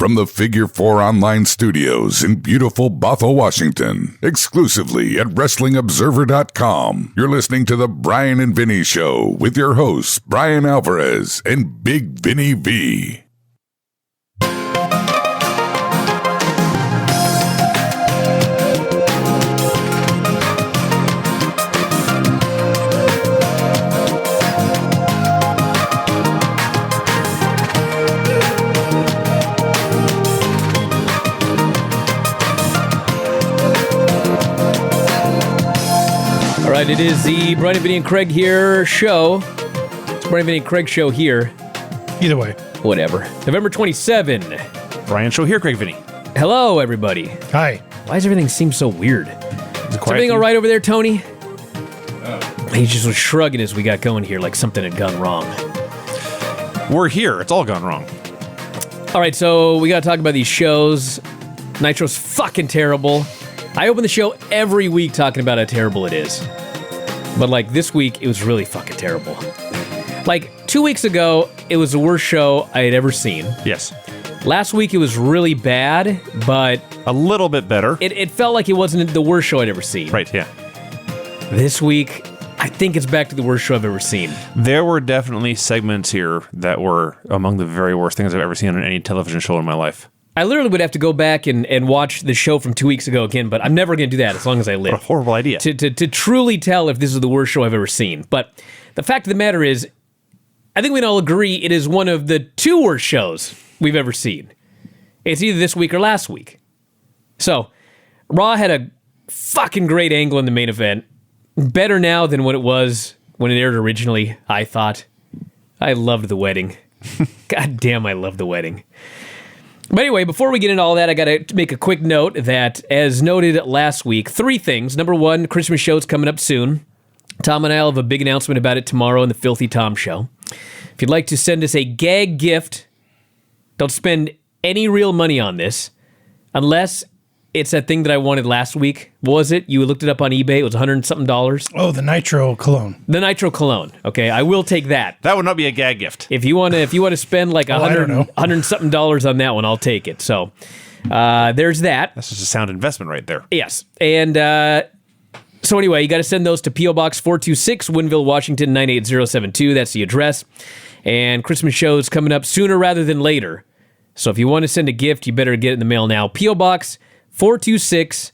from the Figure 4 Online Studios in beautiful Bothell, Washington, exclusively at WrestlingObserver.com. You're listening to The Bryan and Vinny Show with your hosts, Bryan Alvarez and Big Vinny V. All right, it is the Bryan Vinny Craig here show. It's Bryan Vinny Craig Show here. Either way. Whatever. November 27. Bryan Show here, Craig Vinny. Hello, everybody. Hi. Why does everything seem so weird? Is everything all right over there, Tony? He just was shrugging as we got going here like something had gone wrong. We're here. It's all gone wrong. All right, so we got to talk about these shows. Nitro's fucking terrible. I open the show every week talking about how terrible it is. But, like, this week, it was really fucking terrible. Like, 2 weeks ago, it was the worst show I had ever seen. Yes. Last week, it was really bad, but... A little bit better. It felt like it wasn't the worst show I'd ever seen. Right, yeah. This week, I think it's back to the worst show I've ever seen. There were definitely segments here that were among the very worst things I've ever seen on any television show in my life. I literally would have to go back and watch the show from 2 weeks ago again, but I'm never going to do that as long as I live. What a horrible idea. To truly tell if this is the worst show I've ever seen. But the fact of the matter is, I think we can all agree it is one of the two worst shows we've ever seen. It's either this week or last week. So, Raw had a fucking great angle in the main event. Better now than what it was when it aired originally, I thought. I loved the wedding. God damn, I love the wedding. But anyway, before we get into all that, I got to make a quick note that, as noted last week, 3 things. Number 1, Christmas show's coming up soon. Tom and I will have a big announcement about it tomorrow in the Filthy Tom Show. If you'd like to send us a gag gift, don't spend any real money on this, unless it's that thing that I wanted last week. What was it? You looked it up on eBay. It was $100-something. Oh, the Nitro cologne. The Nitro cologne. Okay, I will take that. That would not be a gag gift. If you want to spend like $100-something on that one, I'll take it. So there's that. That's just a sound investment right there. Yes. And so anyway, you got to send those to P.O. Box 426, Woodinville, Washington, 98072. That's the address. And Christmas show's coming up sooner rather than later. So if you want to send a gift, you better get it in the mail now. P.O. Box 426,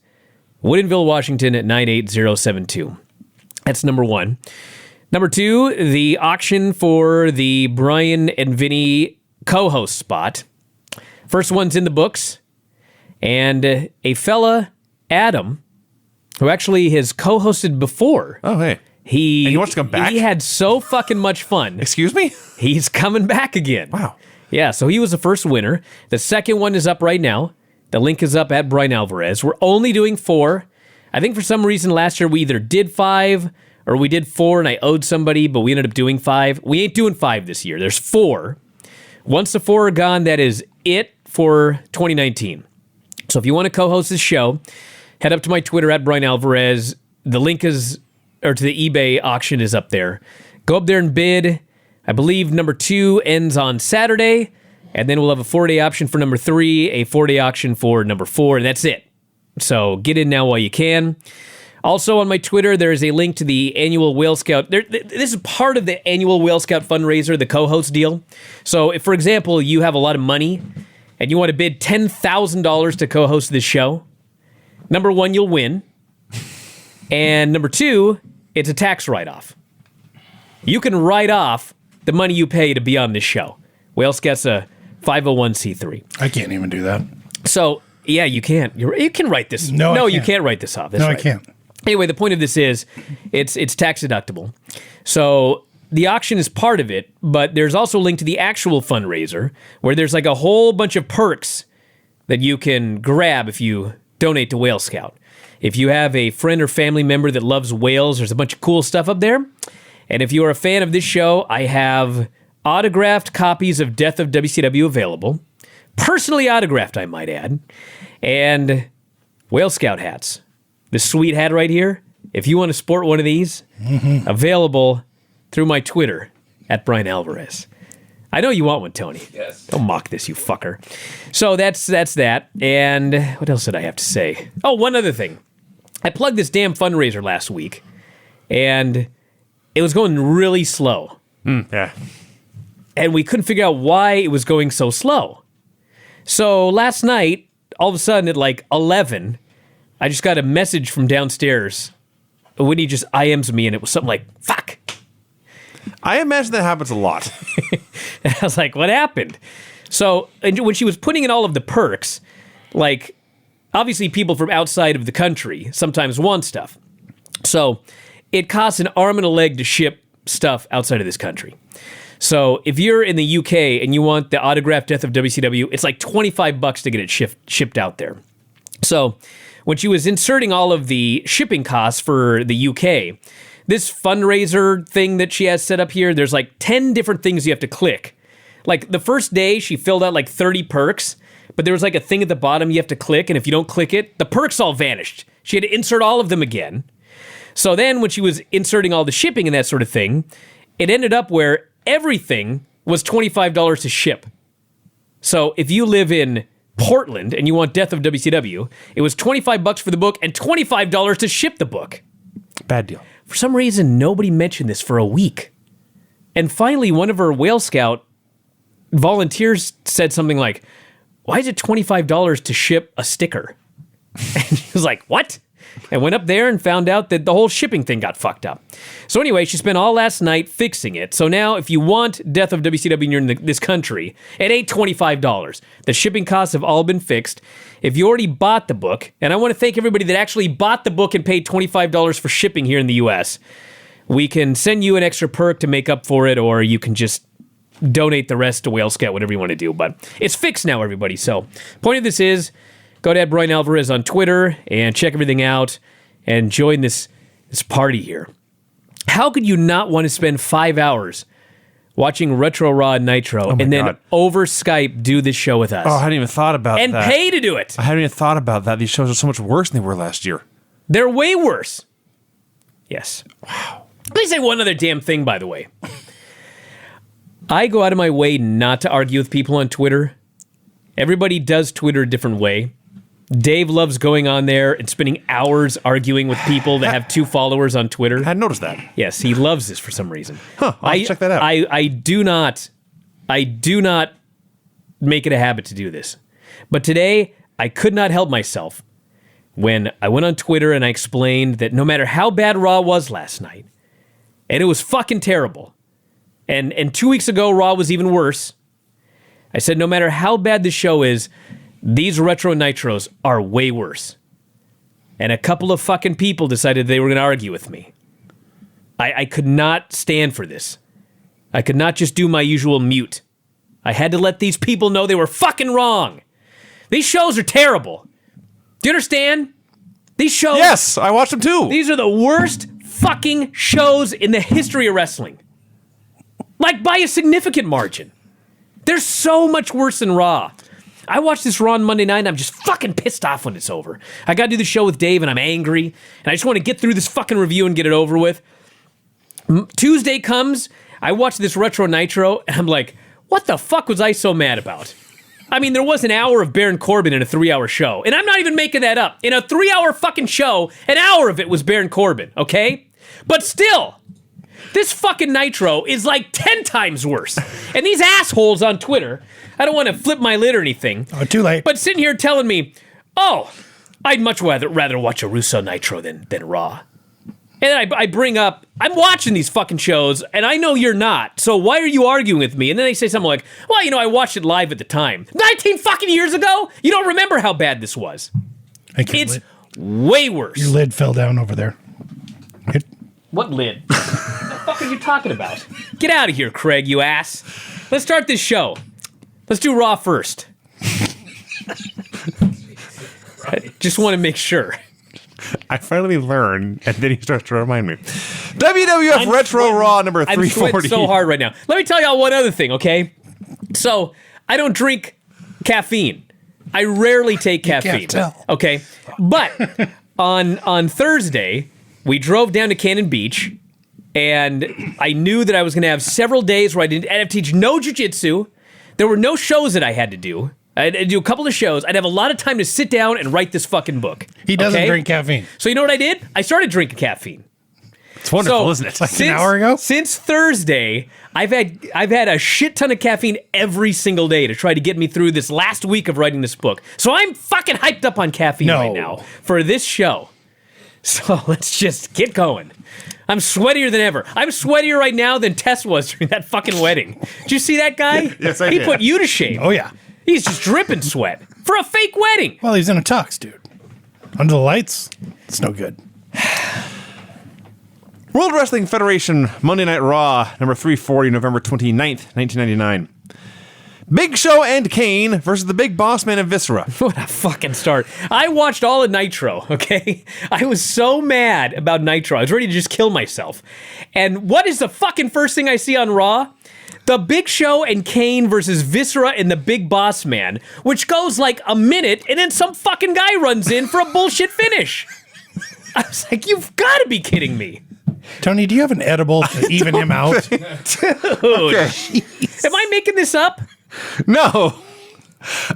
Woodinville, Washington at 98072. That's number 1. Number 2, the auction for the Bryan and Vinny co-host spot. First one's in the books. And a fella, Adam, who actually has co-hosted before. Oh, hey. And he wants to come back? He had so fucking much fun. Excuse me? He's coming back again. Wow. Yeah, so he was the first winner. The second one is up right now. The link is up at Bryan Alvarez. We're only doing 4. I think for some reason last year we either did 5 or we did 4 and I owed somebody, but we ended up doing 5. We ain't doing 5 this year. There's 4. Once the 4 are gone, that is it for 2019. So if you want to co-host this show, head up to my Twitter at Bryan Alvarez. The link is, or to the eBay auction is up there. Go up there and bid. I believe number 2 ends on Saturday. And then we'll have a 4-day option for number 3, a 4-day auction for number 4, and that's it. So get in now while you can. Also on my Twitter, there is a link to the annual Whale Scout. This is part of the annual Whale Scout fundraiser, the co-host deal. So if, for example, you have a lot of money and you want to bid $10,000 to co-host this show, number 1, you'll win. And number 2, it's a tax write-off. You can write off the money you pay to be on this show. Whale Scout's a 501c3. I can't even do that. So, yeah, you can't. You can write this. No, you can't write this off. That's no, right. I can't. Anyway, the point of this is it's tax deductible. So the auction is part of it, but there's also a link to the actual fundraiser where there's like a whole bunch of perks that you can grab if you donate to Whale Scout. If you have a friend or family member that loves whales, there's a bunch of cool stuff up there. And if you are a fan of this show, I have autographed copies of Death of WCW available. Personally autographed, I might add. And Whale Scout hats. This sweet hat right here, if you want to sport one of these, available through my Twitter, at Bryan Alvarez. I know you want one, Tony. Yes. Don't mock this, you fucker. So that's that. And what else did I have to say? Oh, one other thing. I plugged this damn fundraiser last week, and it was going really slow. Yeah. And we couldn't figure out why it was going so slow. So last night, all of a sudden at like 11, I just got a message from downstairs. Whitney just IMs me, and it was something like, fuck. I imagine that happens a lot. And I was like, what happened? So and when she was putting in all of the perks, like, obviously people from outside of the country sometimes want stuff. So it costs an arm and a leg to ship stuff outside of this country. So if you're in the UK and you want the autographed Death of WCW, it's like $25 to get it shipped out there. So when she was inserting all of the shipping costs for the UK, this fundraiser thing that she has set up here, there's like 10 different things you have to click. Like the first day, she filled out like 30 perks, but there was like a thing at the bottom you have to click, and if you don't click it, the perks all vanished. She had to insert all of them again. So then when she was inserting all the shipping and that sort of thing, it ended up where everything was $25 to ship. So if you live in Portland and you want Death of WCW, it was $25 for the book and $25 to ship the book. Bad deal. For some reason, nobody mentioned this for a week. And finally, one of her Whale Scout volunteers said something like, why is it $25 to ship a sticker? And he was like, what? And went up there and found out that the whole shipping thing got fucked up. So anyway, she spent all last night fixing it. So now if you want Death of WCW and you're in this country, it ain't $25. The shipping costs have all been fixed. If you already bought the book, and I want to thank everybody that actually bought the book and paid $25 for shipping here in the US, we can send you an extra perk to make up for it, or you can just donate the rest to Whale Scout, whatever you want to do. But it's fixed now, everybody. So point of this is, go to Bryan Alvarez on Twitter and check everything out and join this party here. How could you not want to spend 5 hours watching Retro Raw and Nitro and then over Skype do this show with us? Oh, I hadn't even thought about and that. And pay to do it. I hadn't even thought about that. These shows are so much worse than they were last year. They're way worse. Yes. Wow. Let me say one other damn thing, by the way. I go out of my way not to argue with people on Twitter. Everybody does Twitter a different way. Dave loves going on there and spending hours arguing with people that have 2 followers on Twitter. I hadn't noticed that. Yes, he loves this for some reason. I'll check that out. I do not make it a habit to do this. But today, I could not help myself when I went on Twitter and I explained that no matter how bad Raw was last night, and it was fucking terrible, and 2 weeks ago, Raw was even worse, I said no matter how bad the show is, these Retro Nitros are way worse. And a couple of fucking people decided they were going to argue with me. I could not stand for this. I could not just do my usual mute. I had to let these people know they were fucking wrong. These shows are terrible. Do you understand? These shows... Yes, I watched them too. These are the worst fucking shows in the history of wrestling. Like, by a significant margin. They're so much worse than Raw. I watched this Raw on Monday night, and I'm just fucking pissed off when it's over. I gotta do the show with Dave, and I'm angry, and I just want to get through this fucking review and get it over with. Tuesday comes, I watch this Retro Nitro, and I'm like, what the fuck was I so mad about? I mean, there was an hour of Baron Corbin in a 3-hour show, and I'm not even making that up. In a 3-hour fucking show, an hour of it was Baron Corbin, okay? But still, this fucking Nitro is like 10 times worse. And these assholes on Twitter, I don't want to flip my lid or anything. Oh, too late. But sitting here telling me, oh, I'd much rather watch a Russo Nitro than Raw. And I bring up, I'm watching these fucking shows, and I know you're not, so why are you arguing with me? And then they say something like, well, you know, I watched it live at the time. 19 fucking years ago? You don't remember how bad this was. It's way worse. Your lid fell down over there. What lid? What the fuck are you talking about? Get out of here, Craig, you ass. Let's start this show. Let's do Raw first. I just want to make sure. I finally learned, and then he starts to remind me. WWF Retro Raw number 340. I'm sweating so hard right now. Let me tell y'all one other thing, okay? So, I don't drink caffeine. I rarely take caffeine. Can't tell. Okay? But on Thursday, we drove down to Cannon Beach, And I knew that I was going to have several days where I'd have to teach no jiu-jitsu. There were no shows that I had to do. I'd do a couple of shows. I'd have a lot of time to sit down and write this fucking book. He doesn't drink caffeine. So you know what I did? I started drinking caffeine. It's wonderful, isn't it? Like an hour ago? Since Thursday, I've had a shit ton of caffeine every single day to try to get me through this last week of writing this book. So I'm fucking hyped up on caffeine right now for this show. So let's just get going. I'm sweatier than ever. I'm sweatier right now than Tess was during that fucking wedding. Did you see that guy? Yes, I did. He did. put you to shame. Oh, yeah. He's just dripping sweat for a fake wedding. Well, he's in a tux, dude. Under the lights, it's no good. World Wrestling Federation Monday Night Raw, number 340, November 29th, 1999. Big Show and Kane versus the Big Boss Man and Viscera. What a fucking start. I watched all of Nitro, okay? I was so mad about Nitro. I was ready to just kill myself. And what is the fucking first thing I see on Raw? The Big Show and Kane versus Viscera and the Big Boss Man, which goes like a minute, and then some fucking guy runs in for a bullshit finish. I was like, you've got to be kidding me. Tony, do you have an edible to even him out? Dude. Okay. Am I making this up? No.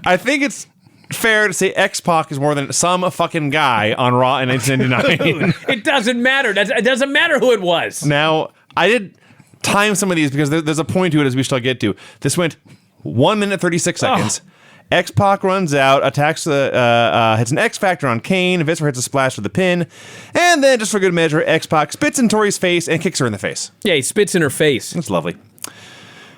I think it's fair to say X-Pac is more than some fucking guy on Raw in 1999. It doesn't matter. It doesn't matter who it was. Now, I did time some of these because there's a point to it as we shall get to. This went 1 minute 36 seconds. X-Pac runs out, attacks hits an X Factor on Kane. Viscera hits a splash with the pin. And then, just for good measure, X-Pac spits in Tori's face and kicks her in the face. Yeah, he spits in her face. It's lovely.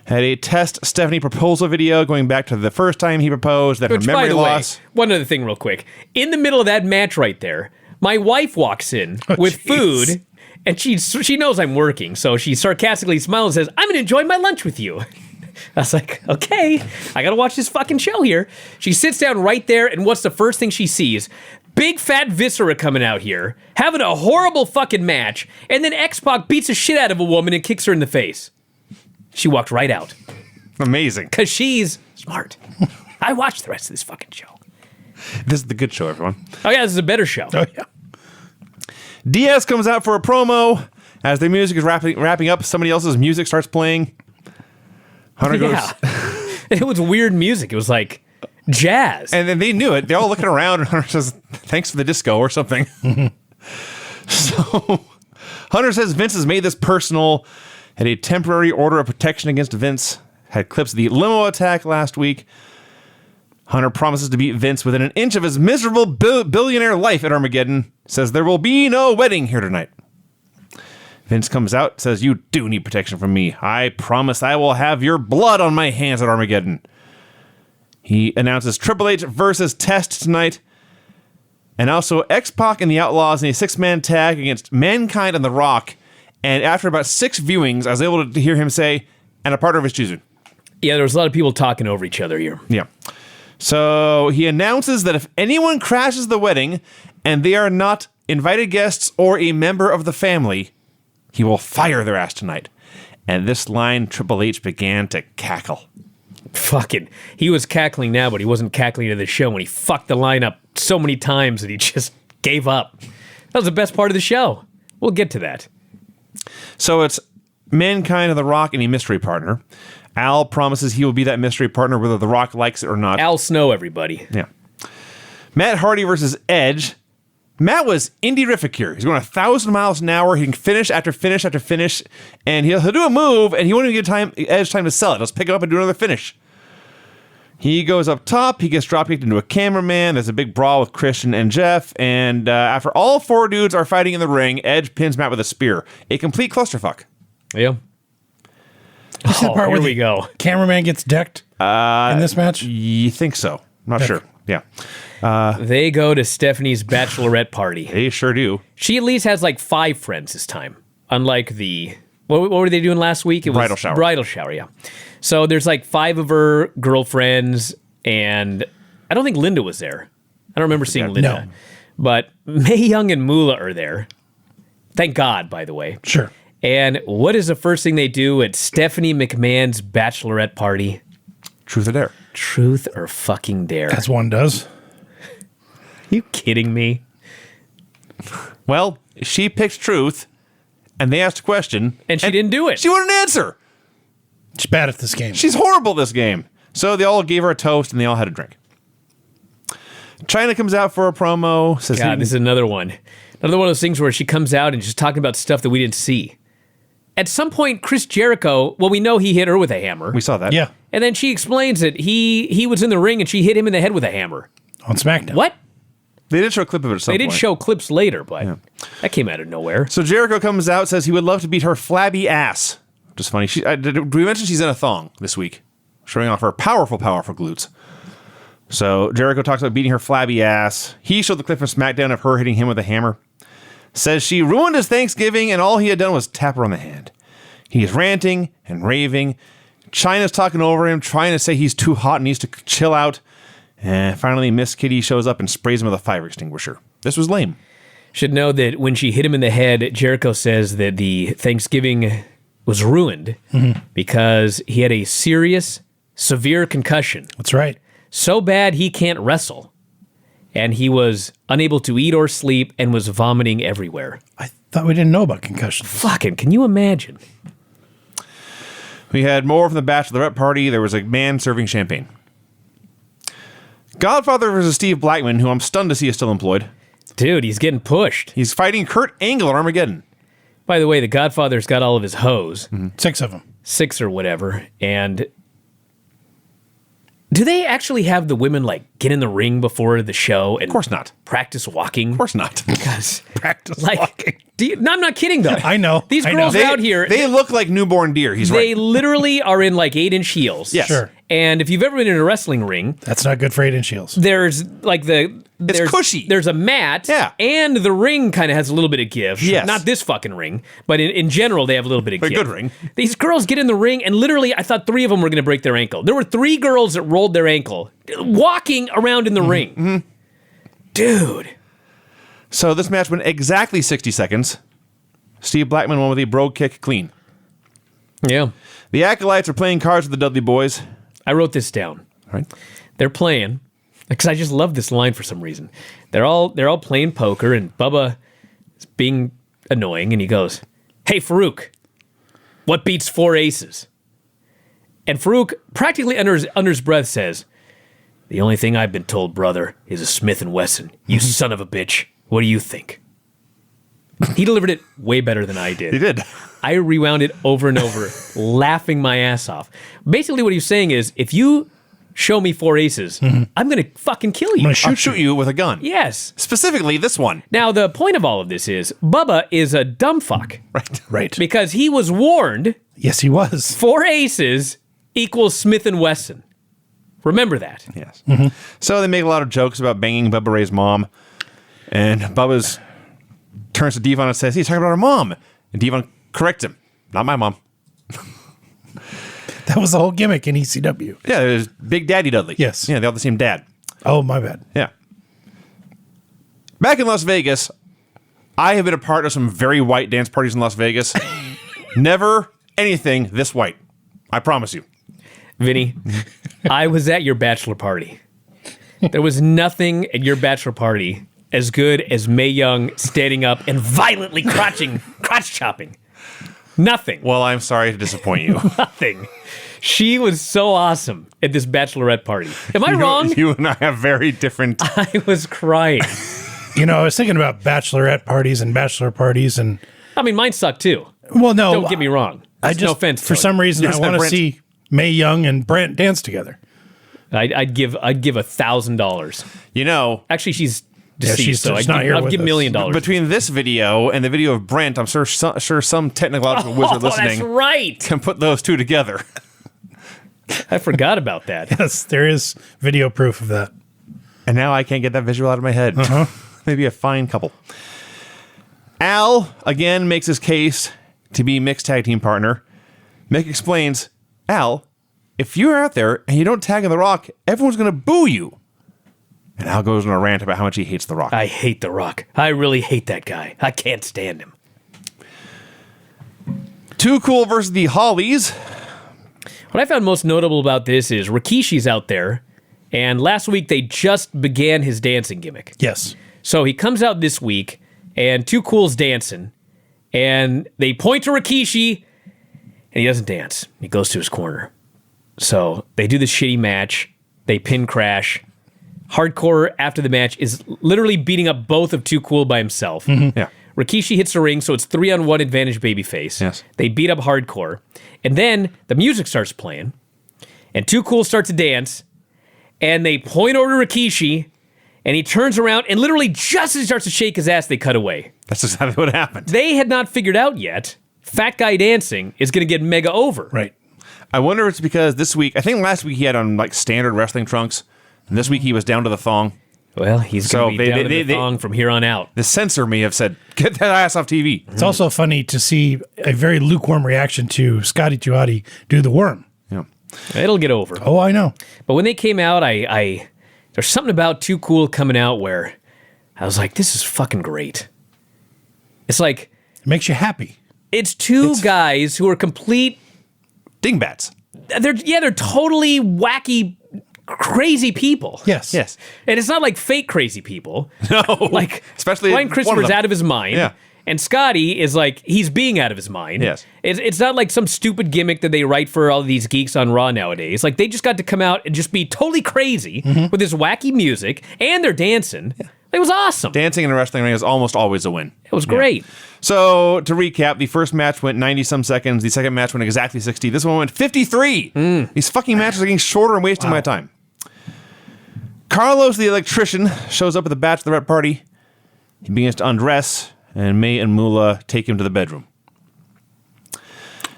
Had a test Stephanie proposal video going back to the first time he proposed, that Which, her memory by the loss. way, one other thing real quick. In the middle of that match right there, my wife walks in with food, and she knows I'm working, so she sarcastically smiles and says, I'm going to enjoy my lunch with you. I was like, okay, I got to watch this fucking show here. She sits down right there, and what's the first thing she sees? Big fat Viscera coming out here, having a horrible fucking match, and then X-Pac beats the shit out of a woman and kicks her in the face. She walked right out. Amazing. Because she's smart. I watched the rest of this fucking show. This is the good show, everyone. Oh, yeah, this is a better show. Oh, yeah. Diaz comes out for a promo. As the music is wrapping up, somebody else's music starts playing. Hunter goes... It was weird music. It was like jazz. And then they knew it. They're all looking around, and Hunter says, thanks for the disco or something. So Hunter says Vince has made this personal. Had a temporary order of protection against Vince. Had clips of the limo attack last week. Hunter promises to beat Vince within an inch of his miserable billionaire life at Armageddon. Says there will be no wedding here tonight. Vince comes out, says, you do need protection from me. I promise I will have your blood on my hands at Armageddon. He announces Triple H versus Test tonight. And also X-Pac and the Outlaws in a 6-man tag against Mankind and The Rock. And after about 6 viewings, I was able to hear him say, and a partner of his choosing. Yeah, there was a lot of people talking over each other here. Yeah. So he announces that if anyone crashes the wedding and they are not invited guests or a member of the family, he will fire their ass tonight. And this line, Triple H began to cackle. Fucking, he was cackling now, but he wasn't cackling to the show when he fucked the line up so many times that he just gave up. That was the best part of the show. We'll get to that. So it's Mankind and The Rock and a mystery partner. Al promises he will be that mystery partner whether The Rock likes it or not. Al Snow, everybody. Yeah. Matt Hardy versus Edge. Matt was indie-rific here. He's going 1,000 miles an hour. He can finish after finish after finish, and he'll do a move, and he won't even give Edge time to sell it. He'll just pick it up and do another finish. He goes up top. He gets dropkicked into a cameraman. There's a big brawl with Christian and Jeff, and after all 4 dudes are fighting in the ring, Edge pins Matt with a spear. A complete clusterfuck. Yeah. You see the part here where we the go. cameraman gets decked in this match? You think so? I'm not sure. Yeah. They go to Stephanie's bachelorette party. They sure do. She at least has like 5 friends this time. Unlike the... What were they doing last week? It was Bridal shower. Bridal shower, yeah. So there's like 5 of her girlfriends, and I don't think Linda was there. I don't remember seeing Linda. No. But Mae Young and Moolah are there. Thank God, by the way. Sure. And what is the first thing they do at Stephanie McMahon's bachelorette party? Truth or dare. Truth or fucking dare. As one does. You kidding me? Well, she picked truth. and they asked a question. And she didn't do it. She wouldn't answer. She's bad at this game. She's horrible this game. So they all gave her a toast, and they all had a drink. China comes out for a promo. Says, God, this is another one. Another one of those things where she comes out and just talking about stuff that we didn't see. At some point, Chris Jericho, well, we know he hit her with a hammer. We saw that. Yeah. And then she explains that he was in the ring and she hit him in the head with a hammer. On SmackDown. What? They did show a clip of it at some They point. did show clips later, but that came out of nowhere. So Jericho comes out, says he would love to beat her flabby ass. Which is funny. Did we mention she's in a thong this week? Showing off her powerful, powerful glutes. So Jericho talks about beating her flabby ass. He showed the clip from SmackDown of her hitting him with a hammer. Says she ruined his Thanksgiving and all he had done was tap her on the hand. He's ranting and raving. Chyna's talking over him, trying to say he's too hot and needs to chill out. And finally, Miss Kitty shows up and sprays him with a fire extinguisher. This was lame. Should know that when she hit him in the head, Jericho says that the Thanksgiving was ruined because he had a serious, severe concussion. That's right. So bad he can't wrestle. And he was unable to eat or sleep and was vomiting everywhere. I thought we didn't know about concussions. Fucking, can you imagine? We had more from the bachelorette party. There was a man serving champagne. Godfather versus Steve Blackman, who I'm stunned to see is still employed. Dude, he's getting pushed. He's fighting Kurt Angle at Armageddon. By the way, the Godfather's got all of his hoes. 6 of them. 6 or whatever. And do they actually have the women like get in the ring before the show and Of course not. practice walking? Of course not. Because Practice like, walking. No, I'm not kidding though. I know. These I girls know. out here, They look like newborn deer. He's they right. literally are in like 8-inch heels. Yes. Sure. And if you've ever been in a wrestling ring, That's not good for 8-inch heels. there's like there's cushy. There's a mat. Yeah. And the ring kind of has a little bit of give. Yes. Not this fucking ring, but in general, they have a little bit of A give. good ring. These girls get in the ring, and literally, I thought 3 of them were going to break their ankle. There were 3 girls that rolled their ankle walking around in the ring. Dude. So this match went exactly 60 seconds. Steve Blackman won with a bro kick clean. Yeah. The Acolytes are playing cards with the Dudley Boys. I wrote this down. Right. They're playing, because I just love this line for some reason. They're all playing poker, and Bubba is being annoying, and he goes, "Hey, Farouk, what beats 4 aces?" And Farouk, practically under his breath, says, "The only thing I've been told, brother, is a Smith & Wesson. You son of a bitch. What do you think?" He delivered it way better than I did. He did. I rewound it over and over, laughing my ass off. Basically, what he's saying is, if you show me 4 aces, I'm going to fucking kill you. I'm gonna I'll shoot you with a gun. Yes. Specifically this one. Now, the point of all of this is, Bubba is a dumb fuck. Right. Right. Because he was warned Yes, he was. 4 aces equals Smith & Wesson. Remember that. Yes. So they make a lot of jokes about banging Bubba Ray's mom. And Bubba's turns to Devon and says, "He's talking about our mom." And Devon corrects him. "Not my mom." That was the whole gimmick in ECW. Yeah, there's Big Daddy Dudley. Yes. Yeah, they all have the same dad. Oh, my bad. Yeah. Back in Las Vegas, I have been a part of some very white dance parties in Las Vegas. Never anything this white. I promise you. Vinny, I was at your bachelor party. There was nothing at your bachelor party as good as Mae Young standing up and violently crotch chopping. Nothing. Well, I'm sorry to disappoint you. Nothing. She was so awesome at this bachelorette party. Am I wrong? You and I have very different. I was crying. You know, I was thinking about bachelorette parties and bachelor parties, and I mean, mine sucked too. well, no, Don't get me wrong. I That's just, no offense. for Tony. some reason, Yes, I want to Brent. see Mae Young and Brent dance together. I'd give $1,000. You know, Actually, she's Yeah, deceased, she's so just not here I'd with give $1 us. million. between this video and the video of Brent, I'm sure some technological wizard That's listening right. can put those two together. I forgot about that. Yes, there is video proof of that. And now I can't get that visual out of my head. Maybe a fine couple. Al, again, makes his case to be mixed tag team partner. Mick explains, "Al, if you're out there and you don't tag in The Rock, everyone's going to boo you." And Al goes on a rant about how much he hates The Rock. I hate The Rock. I really hate that guy. I can't stand him. Too Cool versus the Hollies. What I found most notable about this is Rikishi's out there, and last week they just began his dancing gimmick. Yes. So he comes out this week, and Too Cool's dancing, And they point to Rikishi, and he doesn't dance. He goes to his corner. So they do this shitty match. They pin Crash. Hardcore, after the match, is literally beating up both of Too Cool by himself. Yeah. Rikishi hits the ring, so it's 3-on-1 advantage babyface. Yes. They beat up Hardcore. And then the music starts playing, and Too Cool starts to dance, and they point over to Rikishi, and he turns around, and literally just as he starts to shake his ass, they cut away. That's exactly what happened. They had not figured out yet, fat guy dancing is going to get mega over. Right. I wonder if it's because this week, I think last week he had on like standard wrestling trunks, and this week he was down to the thong. Well, he's going to be down to the thong from here on out. The censor may have said, get that ass off TV. It's also funny to see a very lukewarm reaction to Scotty Tuati do the worm. Yeah. It'll get over. Oh, I know. But when they came out, I there's something about Too Cool coming out where I was like, this is fucking great. It's like... It makes you happy. It's two guys who are complete... Dingbats. They're totally wacky, crazy people. Yes. Yes. And it's not like fake crazy people. No. Like, Especially Brian one of Christopher's them. out of his mind. Yeah. And Scotty is like, he's being out of his mind. Yes. It's not like some stupid gimmick that they write for all these geeks on Raw nowadays. Like, they just got to come out and just be totally crazy with this wacky music, and they're dancing. Yeah. It was awesome. Dancing in a wrestling ring is almost always a win. It was great. So, to recap, the first match went 90-some seconds. The second match went exactly 60. This one went 53. These fucking matches are getting shorter and wasting my time. Carlos, the electrician, shows up at the bachelorette party. He begins to undress, and May and Moolah take him to the bedroom.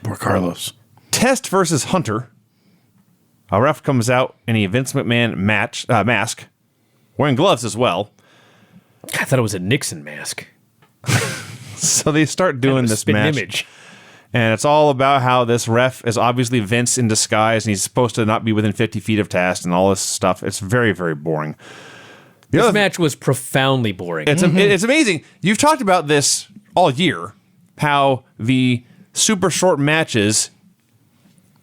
Poor Carlos. Test versus Hunter. A ref comes out in a Vince McMahon mask, wearing gloves as well. I thought it was a Nixon mask. So they start doing this spitting match. image. And it's all about how this ref is obviously Vince in disguise, and he's supposed to not be within 50 feet of Test and all this stuff. It's very, very boring. This match was profoundly boring. It's amazing. You've talked about this all year, how the super short matches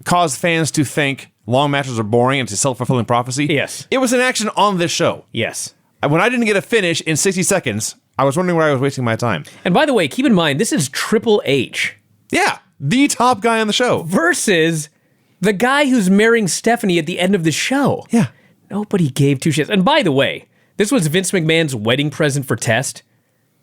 cause fans to think long matches are boring and it's a self-fulfilling prophecy. Yes. It was an action on this show. Yes. When I didn't get a finish in 60 seconds, I was wondering where I was wasting my time. And by the way, keep in mind, this is Triple H Yeah, the top guy on the show. versus the guy who's marrying Stephanie at the end of the show. Yeah. Nobody gave two shits. And by the way, this was Vince McMahon's wedding present for Test.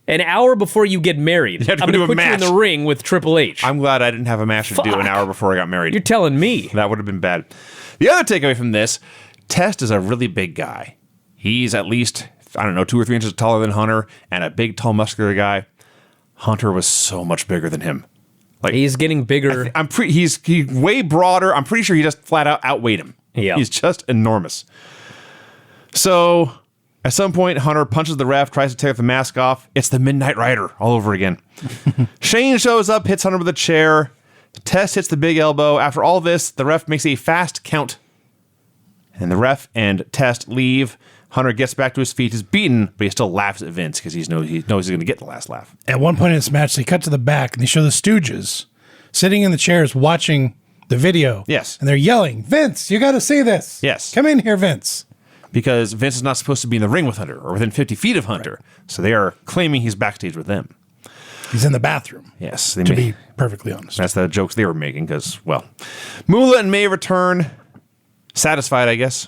An hour before you get married, have to I'm do going a to put you match. in the ring with Triple H. I'm glad I didn't have a match to do an Fuck. hour before I got married. You're telling me. That would have been bad. The other takeaway from this, Test is a really big guy. He's at least, 2 or 3 inches taller than Hunter and a big, tall, muscular guy. Hunter was so much bigger than him. Like He's getting bigger. he's way broader. I'm pretty sure he just flat out outweighed him. Yeah. He's just enormous. So at some point, Hunter punches the ref, tries to take the mask off. It's the Midnight Rider all over again. Shane shows up, hits Hunter with a chair. Test hits the big elbow. After all this, the ref makes a fast count. And the ref and Test leave. Hunter gets back to his feet. He's beaten, but he still laughs at Vince because he knows he's going to get the last laugh. At one point in this match, they cut to the back and they show the Stooges sitting in the chairs watching the video. Yes. And they're yelling, Vince, you got to see this. Yes. Come in here, Vince. Because Vince is not supposed to be in the ring with Hunter or within 50 feet of Hunter. Right. So they are claiming he's backstage with them. He's in the bathroom. Yes. To be perfectly honest. That's the jokes they were making because, well, Moolah and May return. Satisfied, I guess.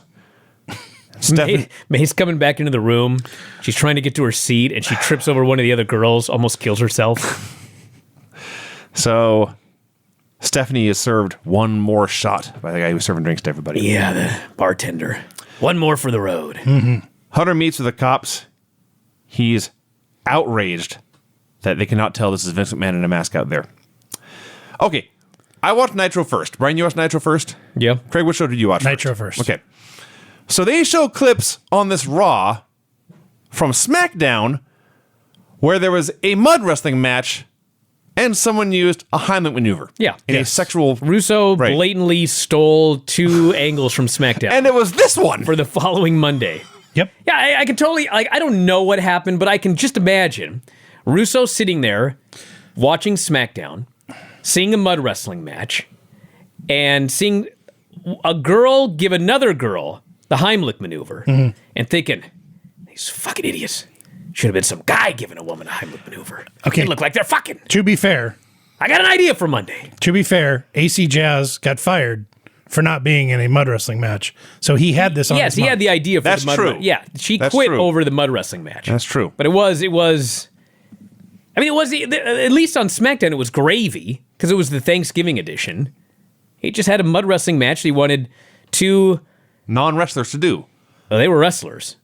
May's coming back into the room. She's trying to get to her seat, and she trips over one of the other girls, almost kills herself. So Stephanie is served one more shot by the guy who's serving drinks to everybody. Yeah, the bartender. One more for the road. Mm-hmm. Hunter meets with the cops. He's outraged that they cannot tell this is Vince McMahon in a mask out there. Okay, I watched Nitro first. Brian, you watched Nitro first? Yeah. Craig, which show did you watch Nitro first. Okay. So they show clips on this Raw from SmackDown where there was a mud wrestling match and someone used a Heimlich maneuver. Yeah. In a sexual... Russo Right. blatantly stole 2 angles from SmackDown. And it was this one! For the following Monday. Yep. Yeah, I can totally... I don't know what happened, but I can just imagine Russo sitting there watching SmackDown, seeing a mud wrestling match, and seeing a girl give another girl the Heimlich maneuver, and thinking, these fucking idiots. Should have been some guy giving a woman a Heimlich maneuver. Okay. They look like they're fucking. To be fair, I got an idea for Monday. AC Jazz got fired for not being in a mud wrestling match. So he had this on Yes, his he mind. had the idea for That's the mud true. wrestling. Yeah, she That's quit true. over the mud wrestling match. That's true. But it was. I mean, it was at least on SmackDown. It was gravy because it was the Thanksgiving edition. He just had a mud wrestling match. He wanted two. Non-wrestlers to do. Well, they were wrestlers.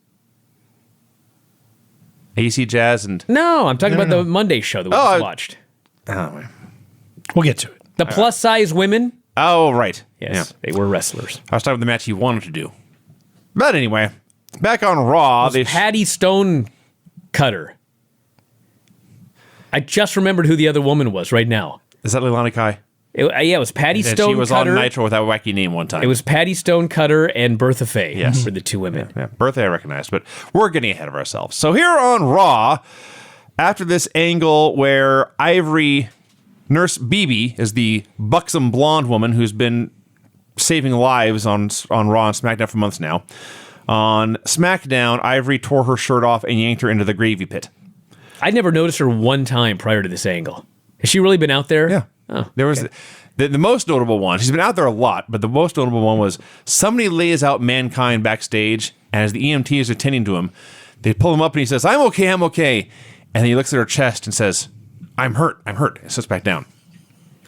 AC Jazz and... No, I'm talking about the Monday show that we just watched. Oh, We'll get to it. The plus size women. right. Yes, they were wrestlers. I was talking about the match he wanted to do. But anyway, back on Raw. Patty Stone Cutter. I just remembered who the other woman was right now. Is that Leilani Kai? It was Patty And Stone she was Cutter. on Nitro with that wacky name one time. It was Patty Stone Cutter and Bertha Faye. Yes. Were the two women. Yeah, birthday I recognize, but we're getting ahead of ourselves. So here on Raw, after this angle where Ivory, Nurse BB, is the buxom blonde woman who's been saving lives on Raw and SmackDown for months now. On SmackDown, Ivory tore her shirt off and yanked her into the gravy pit. I never noticed her one time prior to this angle. Has she really been out there? Yeah. Oh, There was the most notable one. She's been out there a lot, but the most notable one was somebody lays out Mankind backstage, and as the EMTs are tending to him, they pull him up and he says, I'm okay. And then he looks at her chest and says, I'm hurt. And sits back down,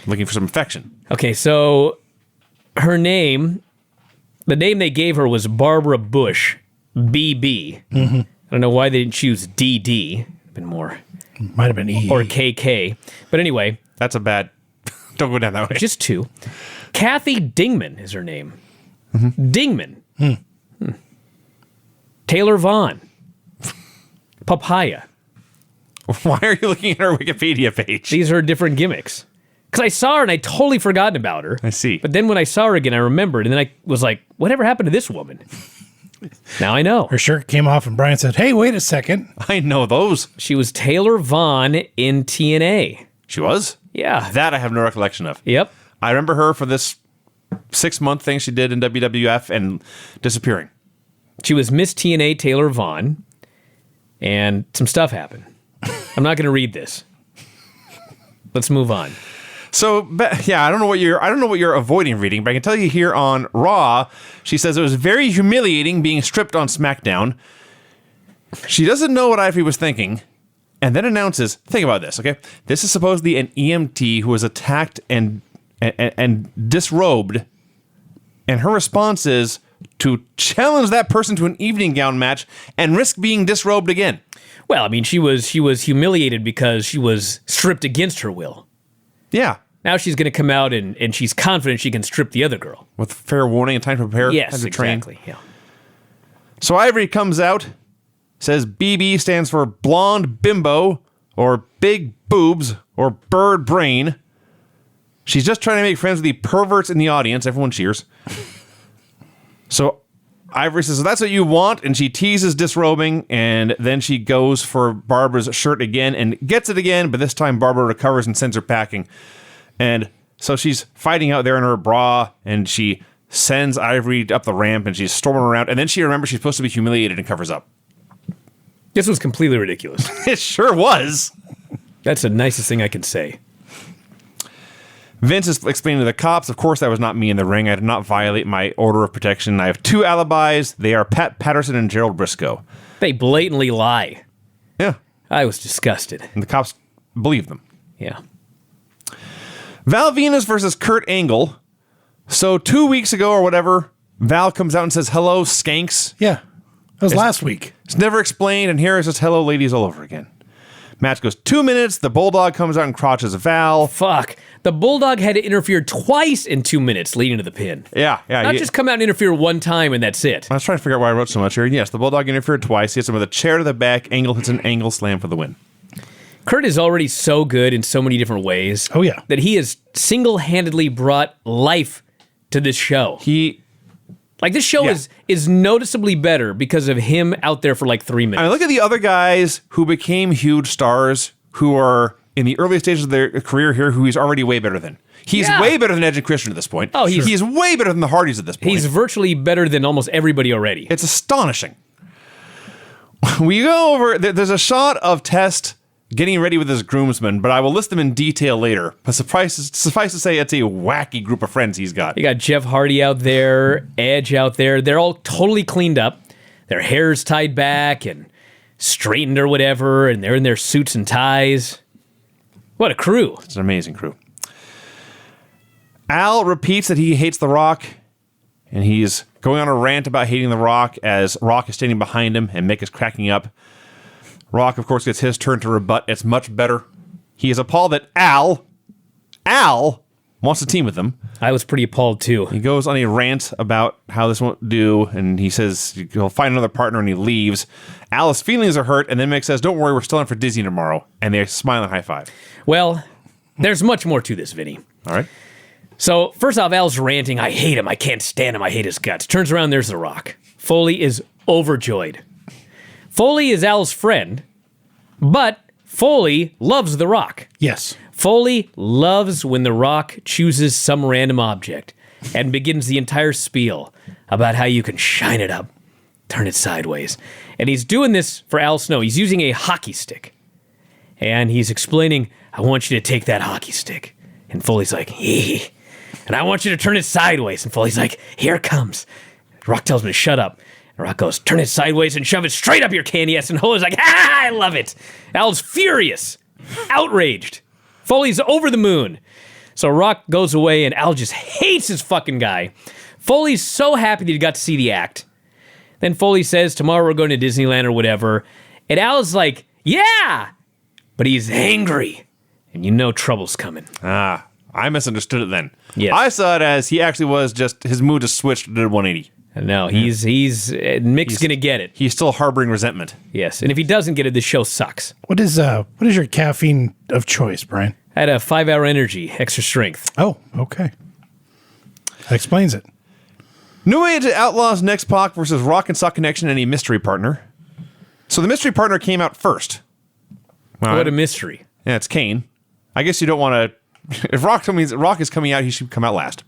looking for some infection. Okay, so her name, the name they gave her was Barbara Bush, BB. I don't know why they didn't choose DD. Been more. Might have been E. Or KK. But anyway, That's a bad... Don't go down that way. just two. Kathy Dingman is her name. Dingman. Taylor Vaughn. Papaya. Why are you looking at her Wikipedia page? These are different gimmicks. Because I saw her and I totally forgotten about her. I see. But then when I saw her again, I remembered. And then I was like, whatever happened to this woman? Now I know. Her shirt came off and Brian said, hey, wait a second. I know those. She was Taylor Vaughn in TNA. She was? Yeah. That I have no recollection of. Yep. I remember her for this 6-month thing she did in WWF and disappearing. She was Miss TNA Taylor Vaughn. And some stuff happened. I'm not going to read this. Let's move on. So yeah, I don't know what you're avoiding reading, but I can tell you here on Raw, she says it was very humiliating being stripped on SmackDown. She doesn't know what Ivory was thinking, and then announces, think about this, okay? This is supposedly an EMT who was attacked and disrobed, and her response is to challenge that person to an evening gown match and risk being disrobed again. Well, I mean, she was humiliated because she was stripped against her will. Yeah. Now she's going to come out and she's confident she can strip the other girl. With fair warning and time to prepare. Yes, time to train. exactly. Yeah. So Ivory comes out, says BB stands for blonde bimbo, or big boobs, or bird brain. She's just trying to make friends with the perverts in the audience. Everyone cheers. So Ivory says, so that's what you want, and she teases disrobing, and then she goes for Barbara's shirt again and gets it again, but this time Barbara recovers and sends her packing. And so she's fighting out there in her bra, and she sends Ivory up the ramp, and she's storming around, and then she remembers she's supposed to be humiliated and covers up. This was completely ridiculous. It sure was. That's the nicest thing I can say. Vince is explaining to the cops, of course, that was not me in the ring. I did not violate my order of protection. I have 2 alibis. They are Pat Patterson and Gerald Briscoe. They blatantly lie. Yeah. I was disgusted. And the cops believe them. Yeah. Val Venus versus Kurt Angle. So 2 weeks ago or whatever, Val comes out and says, hello, skanks. Yeah. That was last week. It's never explained, and here it says, hello, ladies, all over again. Match goes 2 minutes. The Bulldog comes out and crotches Val. Fuck. The Bulldog had to interfere twice in 2 minutes leading to the pin. Yeah. Not just come out and interfere one time and that's it. I was trying to figure out why I wrote so much here. Yes, the Bulldog interfered twice. He hits him with a chair to the back. Angle hits an angle slam for the win. Kurt is already so good in so many different ways. Oh, yeah. That he has single-handedly brought life to this show. This show is noticeably better because of him out there for like 3 minutes. I mean, look at the other guys who became huge stars who are in the early stages of their career here who he's already way better than. He's way better than Edge and Christian at this point. Oh, he's way better than the Hardys at this point. He's virtually better than almost everybody already. It's astonishing. We go over, there's a shot of Test getting ready with his groomsmen, but I will list them in detail later. But suffice to say, it's a wacky group of friends he's got. You got Jeff Hardy out there, Edge out there. They're all totally cleaned up. Their hair's tied back and straightened or whatever, and they're in their suits and ties. What a crew. It's an amazing crew. Al repeats that he hates The Rock, and he's going on a rant about hating The Rock as Rock is standing behind him and Mick is cracking up. Rock, of course, gets his turn to rebut. It's much better. He is appalled that Al wants to team with them. I was pretty appalled, too. He goes on a rant about how this won't do, and he says he'll find another partner, and he leaves. Al's feelings are hurt, and then Mick says, don't worry, we're still in for Disney tomorrow. And they smile and high five. Well, there's much more to this, Vinny. All right. So, first off, Al's ranting, I hate him, I can't stand him, I hate his guts. Turns around, there's The Rock. Foley is overjoyed. Foley is Al's friend, but Foley loves The Rock. Yes. Foley loves when The Rock chooses some random object and begins the entire spiel about how you can shine it up, turn it sideways. And he's doing this for Al Snow. He's using a hockey stick. And he's explaining, I want you to take that hockey stick. And Foley's like, hee. And I want you to turn it sideways. And Foley's like, here it comes. Rock tells him to shut up. And Rock goes, turn it sideways and shove it straight up your candy ass. And Foley's like, I love it. Al's furious, outraged. Foley's over the moon. So Rock goes away and Al just hates his fucking guy. Foley's so happy that he got to see the act. Then Foley says, tomorrow we're going to Disneyland or whatever. And Al's like, yeah! But he's angry. And you know trouble's coming. I misunderstood it then. Yes. I saw it as he actually was just, his mood just switched to 180. No, Mick's gonna get it. He's still harboring resentment. Yes, and if he doesn't get it, this show sucks. What is your caffeine of choice, Brian? I had a 5-hour energy, extra strength. Oh, okay. That explains it. New Age Outlaws next Pac versus Rock and Sock Connection and a mystery partner. So the mystery partner came out first. What a mystery. Yeah, it's Kane. I guess you don't want to... If Rock is coming out, he should come out last.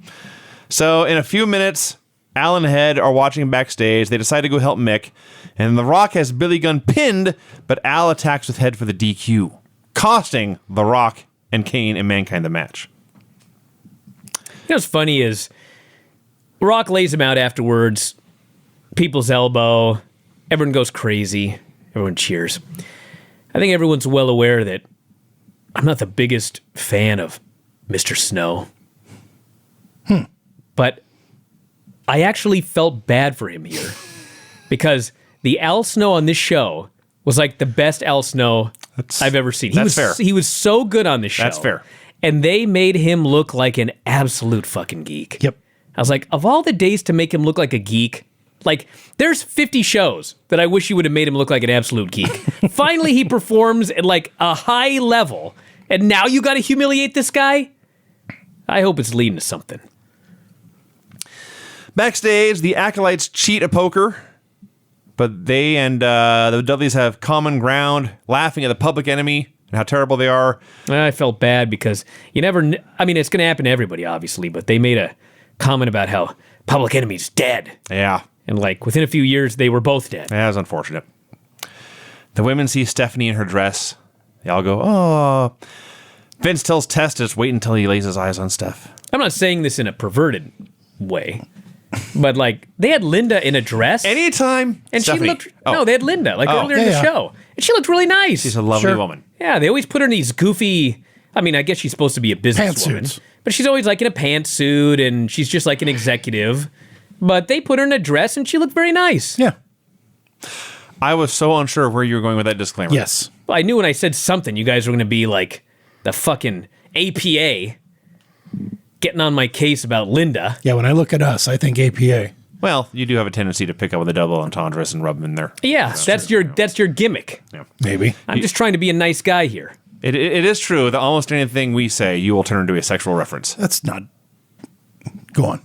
So in a few minutes, Al and Head are watching backstage. They decide to go help Mick. And The Rock has Billy Gunn pinned, but Al attacks with Head for the DQ, costing The Rock and Kane and Mankind the match. You know what's funny is Rock lays him out afterwards, people's elbow, everyone goes crazy, everyone cheers. I think everyone's well aware that I'm not the biggest fan of Mr. Snow. But I actually felt bad for him here because the Al Snow on this show was like the best Al Snow I've ever seen. That's fair. He was so good on this show. That's fair. And they made him look like an absolute fucking geek. Yep. I was like, of all the days to make him look like a geek, like, there's 50 shows that I wish you would have made him look like an absolute geek. Finally, he performs at, like, a high level, and now you got to humiliate this guy? I hope it's leading to something. Backstage, the Acolytes cheat a poker, but they and the Dudleys have common ground, laughing at the Public Enemy and how terrible they are. I felt bad because you never... I mean, it's going to happen to everybody, obviously, but they made a comment about how Public Enemy's dead. Yeah. And, like, within a few years, they were both dead. That was unfortunate. The women see Stephanie in her dress. They all go, oh. Vince tells Tess to just wait until he lays his eyes on Steph. I'm not saying this in a perverted way, but, like, they had Linda in a dress. Anytime. And Stephanie. she looked... No, they had Linda, like, earlier in the show. And she looked really nice. She's a lovely woman. Yeah, they always put her in these goofy... I mean, I guess she's supposed to be a businesswoman. Pantsuits. But she's always, like, in a pantsuit, and she's just, like, an executive. But they put her in a dress, and she looked very nice. Yeah. I was so unsure of where you were going with that disclaimer. Yes. Well, I knew when I said something, you guys were going to be, like, the fucking APA getting on my case about Linda. Yeah, when I look at us, I think APA. Well, you do have a tendency to pick up with the double entendres and rub them in there. Yeah, that's your gimmick. Yeah. Maybe. I'm just trying to be a nice guy here. It is true that almost anything we say, you will turn into a sexual reference. That's not... Go on.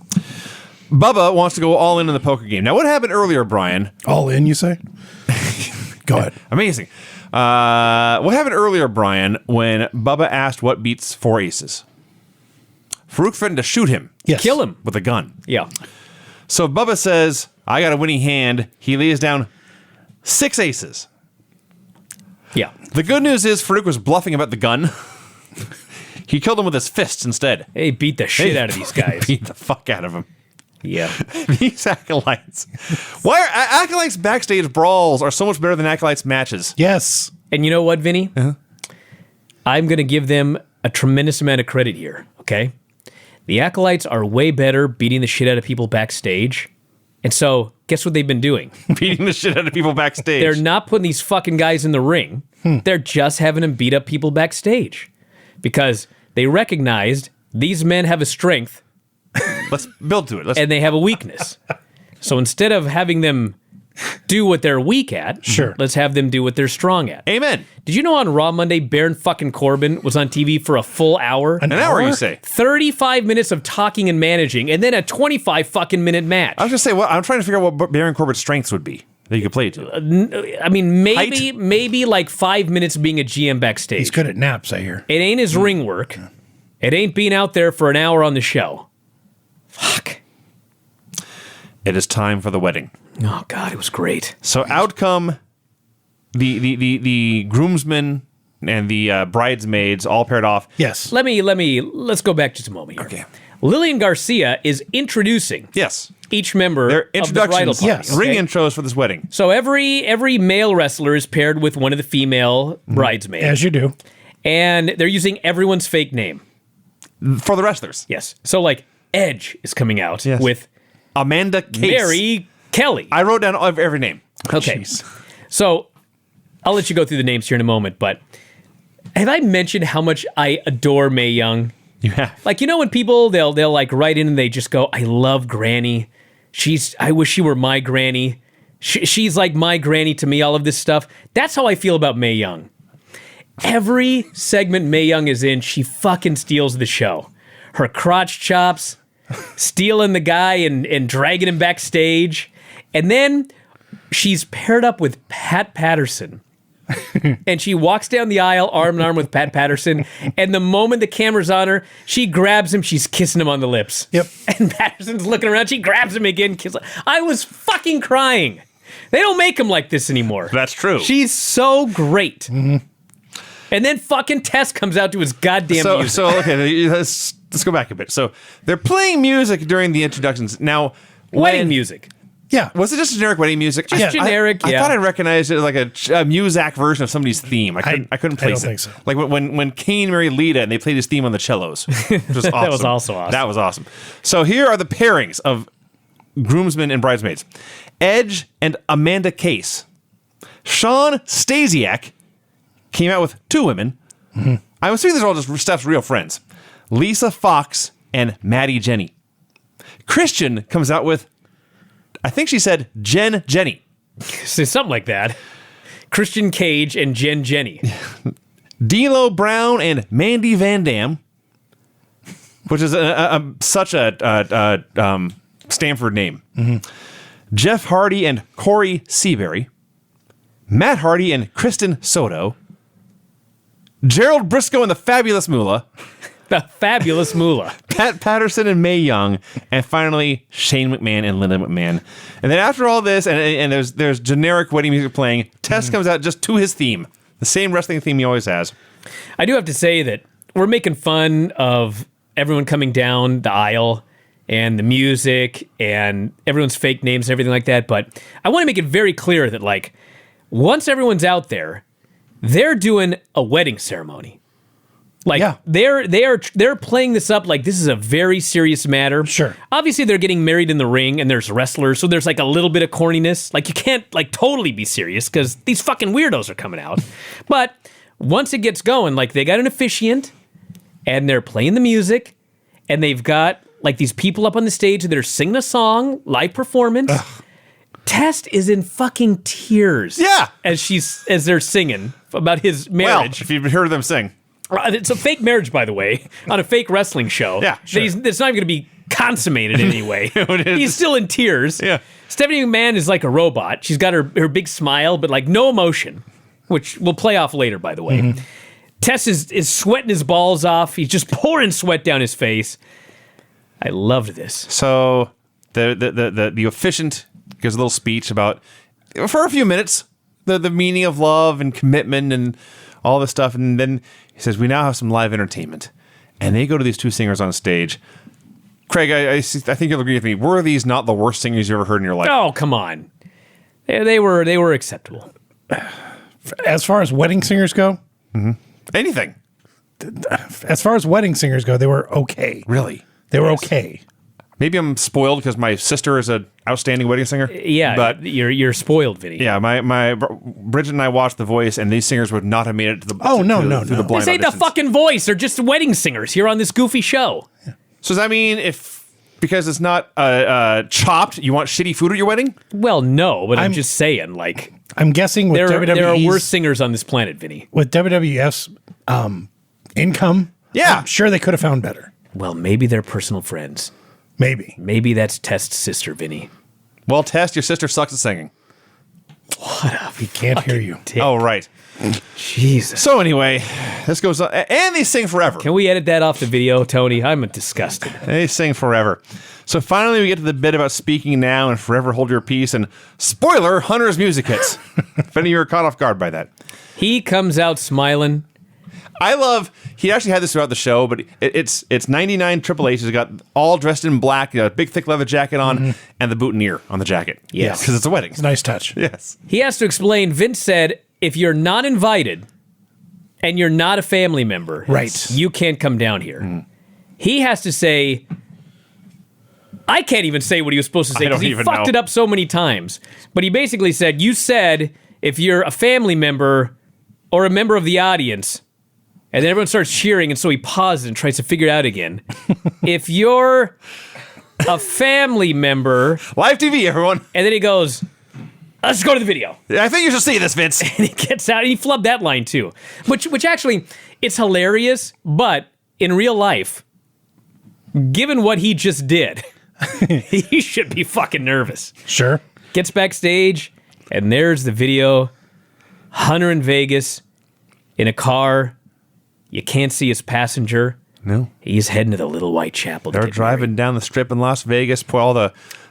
Bubba wants to go all in the poker game. Now, what happened earlier, Brian? All in, you say? Go ahead. Amazing. What happened earlier, Brian, when Bubba asked what beats 4 aces? Farouk threatened to shoot him. Yes. Kill him. With a gun. Yeah. So Bubba says, I got a winning hand. He lays down 6 aces. Yeah. The good news is Farouk was bluffing about the gun. He killed him with his fists instead. They beat the shit out of these guys. Beat the fuck out of him. Yeah. These acolytes. Why are acolytes backstage brawls are so much better than acolytes matches? Yes. And you know what, Vinny? I'm going to give them a tremendous amount of credit here, okay? The acolytes are way better beating the shit out of people backstage. And so, guess what they've been doing? Beating the shit out of people backstage. They're not putting these fucking guys in the ring. They're just having them beat up people backstage. Because they recognized these men have a strength. Let's build to it. And they have a weakness. So instead of having them do what they're weak at, Sure. let's have them do what they're strong at. Amen. Did you know on Raw Monday, Baron fucking Corbin was on TV for a full hour? An hour, hour? you say? 35 minutes of talking and managing, and then a 25 fucking minute match. I was going to say, well, I'm trying to figure out what Baron Corbett's strengths would be that you could play to. I mean, Height? maybe like 5 minutes being a GM backstage. He's good at naps, I hear. It ain't his ring work. It ain't being out there for an hour on the show. Fuck. It is time for the wedding. Oh, God, it was great. So outcome, the groomsmen and the bridesmaids all paired off. Yes. Let's go back just a moment here. Okay. Lillian Garcia is introducing Yes. each member Their of the bridal introductions. party. Yes. Ring okay? intros for this wedding. So every male wrestler is paired with one of the female bridesmaids. As you do. And they're using everyone's fake name. For the wrestlers. Yes. So like Edge is coming out Yes. with Amanda Case. Mary Kelly. I wrote down every name. Okay. Jeez. So I'll let you go through the names here in a moment, but have I mentioned how much I adore Mae Young? You have. Like, you know when people they'll like write in and they just go, I love Granny. I wish she were my granny. She's like my granny to me, all of this stuff. That's how I feel about Mae Young. Every segment Mae Young is in, she fucking steals the show. Her crotch chops, stealing the guy and dragging him backstage. And then she's paired up with Pat Patterson. And she walks down the aisle arm in arm with Pat Patterson. And the moment the camera's on her, she grabs him, she's kissing him on the lips. Yep. And Patterson's looking around, she grabs him again, kisses. I was fucking crying. They don't make him like this anymore. That's true. She's so great. Mm-hmm. And then fucking Tess comes out to his goddamn music. So okay, let's go back a bit. So they're playing music during the introductions. Now, Wedding music. Yeah. Was it just generic wedding music? Just generic, I yeah. thought I recognized it like a Muzak version of somebody's theme. I couldn't place don't it. think so. Like when Kane married Lita and they played his theme on the cellos. Which was awesome. That was also awesome. That was awesome. So here are the pairings of groomsmen and bridesmaids. Edge and Amanda Case. Sean Stasiak came out with two women. Mm-hmm. I'm assuming these are all just Steph's real friends. Lisa Fox and Maddie Jenny. Christian comes out with, I think she said Jenny. So something like that. Christian Cage and Jen Jenny. D'Lo Brown and Mandy Van Dam, which is such a Stanford name. Mm-hmm. Jeff Hardy and Corey Seabury. Matt Hardy and Kristen Soto. Gerald Briscoe and the Fabulous Moolah. The Fabulous Moolah. Pat Patterson and Mae Young. And finally, Shane McMahon and Linda McMahon. And then after all this, and there's generic wedding music playing, Tess comes out just to his theme. The same wrestling theme he always has. I do have to say that we're making fun of everyone coming down the aisle and the music and everyone's fake names and everything like that. But I want to make it very clear that, like, once everyone's out there, they're doing a wedding ceremony. Like, Yeah. they're playing this up like this is a very serious matter. Sure. Obviously, they're getting married in the ring, and there's wrestlers, so there's like a little bit of corniness. Like, you can't like totally be serious because these fucking weirdos are coming out. But once it gets going, like, they got an officiant, and they're playing the music, and they've got like these people up on the stage that are singing a song, live performance. Ugh. Test is in fucking tears. Yeah. As they're singing about his Well, marriage. if you've heard them sing. It's a fake marriage, by the way, on a fake wrestling show. Yeah, sure. It's not even going to be consummated in any way. He's still in tears. Yeah. Stephanie McMahon is like a robot. She's got her big smile, but like no emotion, which we'll play off later, by the way. Mm-hmm. Tess is sweating his balls off. He's just pouring sweat down his face. I loved this. So the officiant gives a little speech about, for a few minutes, the meaning of love and commitment and all this stuff. And then he says, we now have some live entertainment. And they go to these two singers on stage. Craig, I think you'll agree with me. Were these not the worst singers you ever heard in your life? Oh, come on. They were acceptable. As far as wedding singers go, Anything. as far as wedding singers go, they were okay. Really? They were okay. Maybe I'm spoiled because my sister is an outstanding wedding singer. Yeah, but you're spoiled, Vinny. yeah, my Bridget and I watched The Voice, and these singers would not have made it to the through the blind This ain't the auditions. fucking Voice. They're just wedding singers here on this goofy show. So does that mean because it's not chopped, you want shitty food at your wedding? Well, no, but I'm just saying, like, I'm guessing with there are WWE's worse singers on this planet, Vinny. with WWF's income. Yeah. I'm sure they could have found better. Well, maybe they're personal friends. Maybe. Maybe that's Test's sister, Vinny. Well, Tess, your sister sucks at singing. He can't hear you. Dick. Oh, right. Jesus. So anyway, this goes on. And they sing forever. Can we edit that off the video, Tony? I'm disgusted. They sing forever. So finally we get to the bit about speaking now and forever hold your peace. And spoiler, Hunter's music hits. If any of you are caught off guard by that. He comes out smiling. I love, he actually had this throughout the show, but it's 99 Triple H. He's got all dressed in black, a big thick leather jacket on, and the boutonniere on the jacket. Yes. Because it's a wedding. It's a nice touch. Yes. He has to explain. Vince said, if you're not invited and you're not a family member, Right. you can't come down here. He has to say, I can't even say what he was supposed to say I don't because he even fucked know. it up so many times. But he basically said, you said if you're a family member or a member of the audience, and then everyone starts cheering, and so he pauses and tries to figure it out again. If you're a family member, Live TV, everyone. and then he goes, let's go to the video. I think you should see this, Vince. And he gets out, and he flubbed that line too. Which actually, it's hilarious, but in real life, given what he just did, he should be fucking nervous. Sure. Gets backstage, and there's the video. Hunter in Vegas, in a car. You can't see his passenger. No. He's heading to the Little White Chapel. They're driving down the strip in Las Vegas.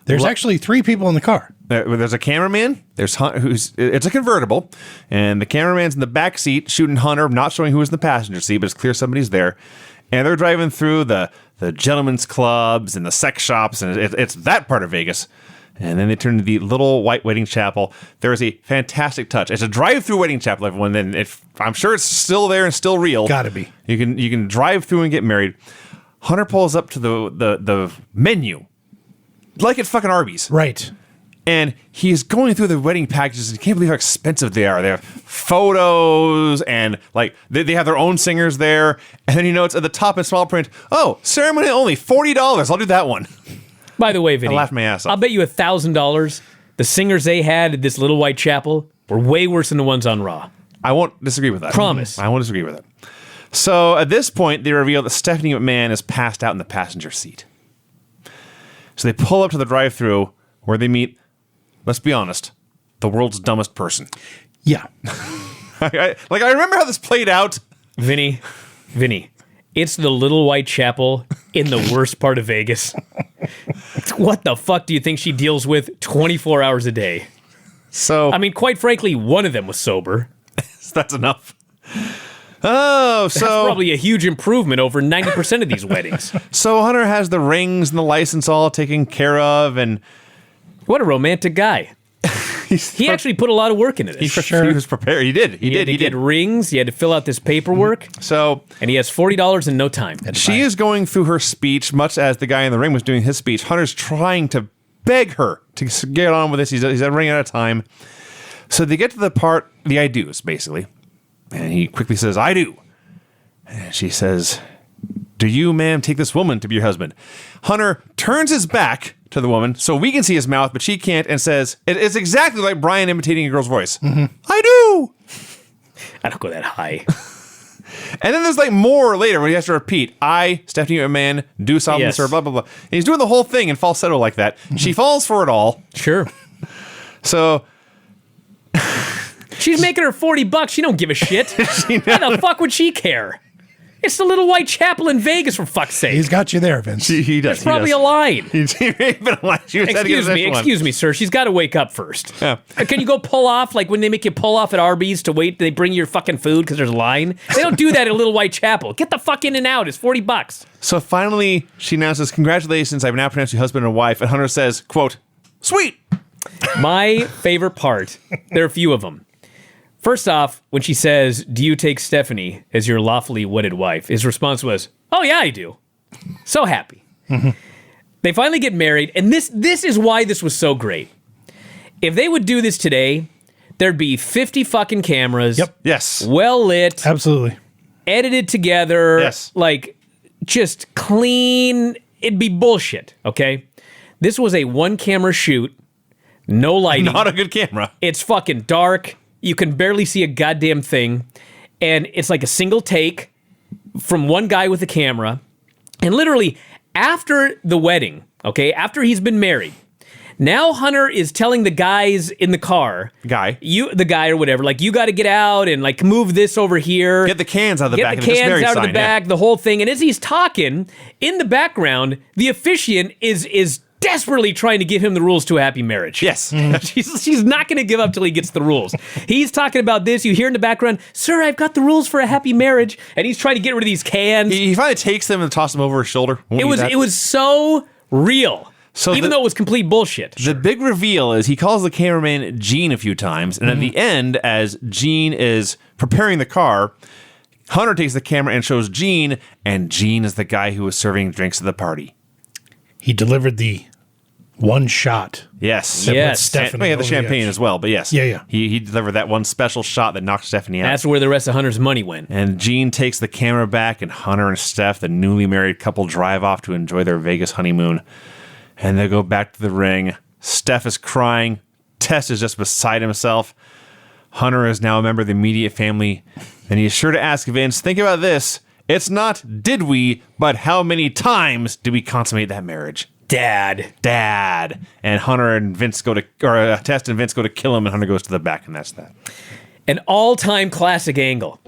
There's actually 3 people in the car. There's a cameraman. There's Hunter, it's a convertible, and the cameraman's in the back seat shooting Hunter, not showing who was in the passenger seat, but it's clear somebody's there. And they're driving through the gentlemen's clubs and the sex shops, and it's that part of Vegas. And then they turn to the Little White Wedding Chapel. There is a fantastic touch. It's a drive-through wedding chapel, everyone. And I'm sure it's still there and still real. Gotta be. You can drive through and get married. Hunter pulls up to the menu, like at fucking Arby's. Right. And he's going through the wedding packages, and you can't believe how expensive they are. They have photos, and like they have their own singers there. And then you notice at the top in small print, oh, ceremony only $40. I'll do that one. By the way, Vinny, I laughed my ass off. I'll bet you $1,000 the singers they had at this Little White Chapel were way worse than the ones on Raw. I won't disagree with that. Promise. I won't disagree with it. So at this point, they reveal that Stephanie McMahon is passed out in the passenger seat. So they pull up to the drive-thru where they meet, let's be honest, the world's dumbest person. Yeah. I remember how this played out. Vinny, it's the Little White Chapel in the worst part of Vegas. What the fuck do you think she deals with 24 hours a day? So I mean, quite frankly, one of them was sober. that's enough. Oh, That's so probably a huge improvement over 90% of these weddings. so Hunter has the rings and the license all taken care of, and What a romantic guy. He actually put a lot of work into this. he was prepared. He did. He He did. rings. He had to fill out this paperwork, So and he has $40 in no time. she is going through her speech, much as the guy in the ring was doing his speech. Hunter's trying to beg her to get on with this. He's running out of time. So they get to the part, the I do's, basically. And he quickly says, I do. And she says, do you, ma'am, take this woman to be your husband? Hunter turns his back to the woman so we can see his mouth, but she can't, and says, it's exactly like Brian imitating a girl's voice. I do. I don't go that high. And then there's like more later when he has to repeat, I, Stephanie McMahon, do solemnly Yes. swear, blah, blah, blah. And he's doing the whole thing in falsetto like that. She falls for it all. Sure. So She's making her $40. She don't give a shit. Why the fuck would she care? It's the Little White Chapel in Vegas, for fuck's sake. He's got you there, Vince. He does. There's probably a line. Excuse me, sir. She's got to wake up first. Yeah. Can you go pull off, like when they make you pull off at Arby's to wait, they bring your fucking food because there's a line? They don't do that at Little White Chapel. Get the fuck in and out. It's $40. So finally, she announces, "Congratulations, I've now pronounced you husband and wife." And Hunter says, quote, "Sweet." My favorite part, there are a few of them. First off, when she says, "Do you take Stephanie as your lawfully wedded wife?" his response was, "Oh yeah, I do." So happy. They finally get married, and this is why this was so great. If they would do this today, there'd be 50 fucking cameras. Yep. Yes. Well lit. Absolutely. Edited together. Yes. Like, just clean. It'd be bullshit, okay? This was a one-camera shoot. No lighting. Not a good camera. It's fucking dark. You can barely see a goddamn thing. And it's like a single take from one guy with a camera. And literally, after the wedding, okay, after he's been married, now Hunter is telling the guys in the car, the guy or whatever, like, you got to get out and like move this over here. Get the cans out of the back. Get the cans out of the back, the whole thing. And as he's talking, in the background, the officiant is desperately trying to give him the rules to a happy marriage. Yes. She's not going to give up till he gets the rules. He's talking about this. You hear in the background, "Sir, I've got the rules for a happy marriage." And he's trying to get rid of these cans. He finally takes them and tosses them over his shoulder. It was so real. So even though it was complete bullshit. The big reveal is he calls the cameraman Gene a few times, and at the end, as Gene is preparing the car, Hunter takes the camera and shows Gene, and Gene is the guy who was serving drinks at the party. He delivered the one shot. Yes. Yes. Stephanie. He had the champagne as well, but yes. Yeah. He delivered that one special shot that knocked Stephanie out. That's where the rest of Hunter's money went. And Gene takes the camera back, and Hunter and Steph, the newly married couple, drive off to enjoy their Vegas honeymoon. And they go back to the ring. Steph is crying. Tess is just beside himself. Hunter is now a member of the immediate family. And he's sure to ask Vince, think about this. It's not did we, but how many times did we consummate that marriage? Dad. And Hunter and Vince Tess and Vince go to kill him, and Hunter goes to the back, and that's that. An all-time classic angle.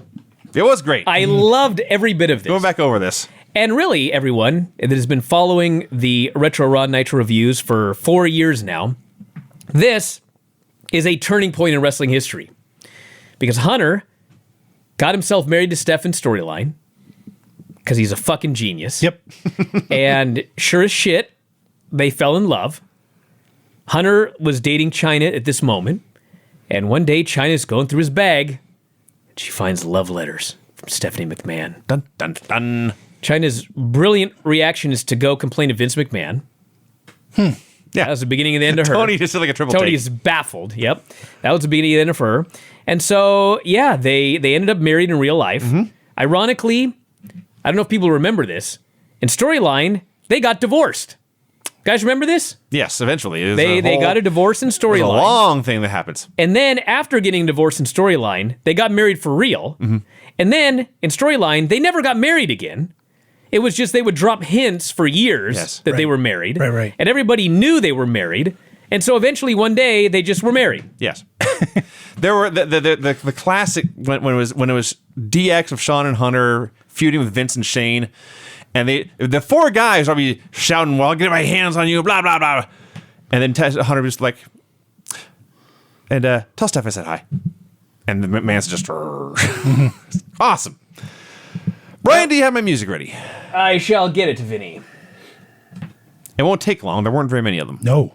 It was great. I loved every bit of this. Going back over this. And really, everyone that has been following the Retro Raw and Nitro reviews for 4 years now, this is a turning point in wrestling history. Because Hunter got himself married to Steph in storyline, because he's a fucking genius. Yep. And sure as shit, they fell in love. Hunter was dating Chyna at this moment, and one day Chyna's going through his bag, and she finds love letters from Stephanie McMahon. Dun, dun, dun. Chyna's brilliant reaction is to go complain to Vince McMahon. Yeah. That was the beginning and the end of her. Tony just did like a triple take. Tony's baffled. Yep. That was the beginning and the end of her. And so, yeah, they ended up married in real life. Ironically, I don't know if people remember this. In storyline, they got divorced. Guys, remember this? Yes, eventually. They got a divorce in It's storyline. a long thing that happens. And then after getting divorced in storyline, they got married for real. And then in storyline, they never got married again. It was just they would drop hints for years that they were married. Right. And everybody knew they were married. And so eventually one day they just were married. Yes. There were the classic when it was DX of Sean and Hunter feuding with Vince and Shane, and the four guys are be shouting, "Well, I'll get my hands on you," blah blah blah, and then Hunter was like, "And tell Steph I said hi," and the man's just awesome. Brian, do you have my music ready? I shall get it to Vinny. It won't take long. There weren't very many of them. No.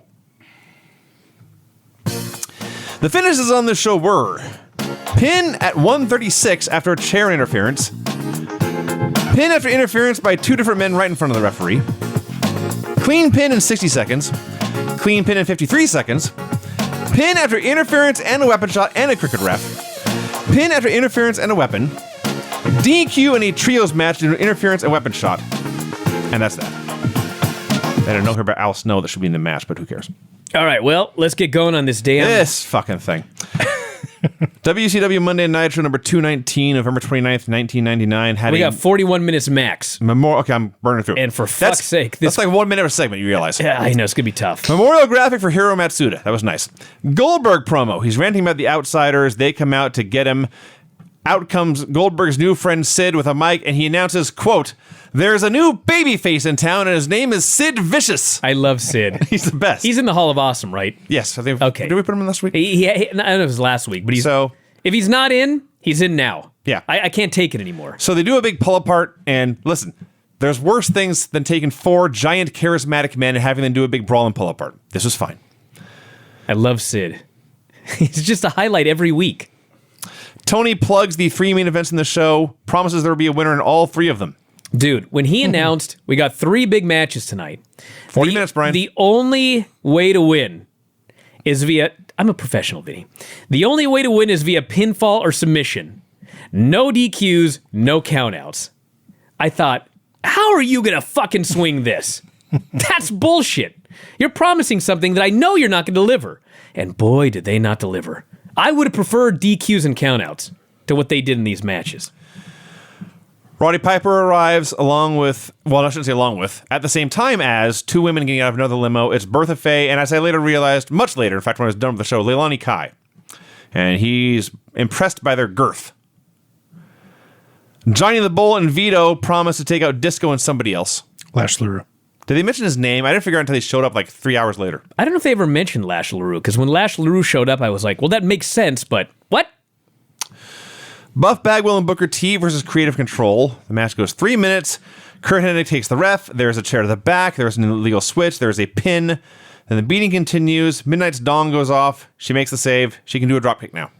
The finishes on this show were pin at 136 after a chair interference, pin after interference by two different men right in front of the referee, clean pin in 60 seconds, clean pin in 53 seconds, pin after interference and a weapon shot and a crooked ref, pin after interference and a weapon, DQ in a trios match due to interference and weapon shot, and that's that. I don't know here about Al Snow that should be in the match, but who cares? All right, well, let's get going on this damn... This fucking thing. WCW Monday Nitro number 219, November 29th, 1999. We got 41 minutes max. Okay, I'm burning through. And for fuck's sake... That's like 1 minute of a segment, you realize. Yeah, I know, it's going to be tough. Memorial graphic for Hiro Matsuda. That was nice. Goldberg promo. He's ranting about the outsiders. They come out to get him. Out comes Goldberg's new friend Sid with a mic, and he announces, quote, "There's a new babyface in town, and his name is Sid Vicious." I love Sid. He's the best. He's in the Hall of Awesome, right? Yes. I think, Okay. Did we put him in last week? I don't know if it was last week, but if he's not in, he's in now. Yeah. I can't take it anymore. So they do a big pull apart, and listen, there's worse things than taking 4 giant charismatic men and having them do a big brawl and pull apart. This was fine. I love Sid. He's just a highlight every week. Tony plugs the 3 main events in the show, promises there will be a winner in all 3 of them. Dude, when he announced we got 3 big matches tonight. 40 minutes, Brian. The only way to win is via... I'm a professional, Vinny. The only way to win is via pinfall or submission. No DQs, no countouts. I thought, how are you going to fucking swing this? That's bullshit. You're promising something that I know you're not going to deliver. And boy, did they not deliver. I would have preferred DQs and countouts to what they did in these matches. Roddy Piper arrives along with, well, I shouldn't say along with, at the same time as 2 women getting out of another limo. It's Bertha Faye, and as I later realized, much later, in fact, when I was done with the show, Leilani Kai. And he's impressed by their girth. Johnny the Bull and Vito promise to take out Disco and somebody else. Lash LaRue. Did they mention his name? I didn't figure out until they showed up like 3 hours later. I don't know if they ever mentioned Lash LaRue, because when Lash LaRue showed up, I was like, well, that makes sense, but what? Buff Bagwell and Booker T versus Creative Control. The match goes 3 minutes. Kurt Hennig takes the ref. There's a chair to the back. There's an illegal switch. There's a pin. Then the beating continues. Midnight's Dawn goes off. She makes the save. She can do a dropkick now.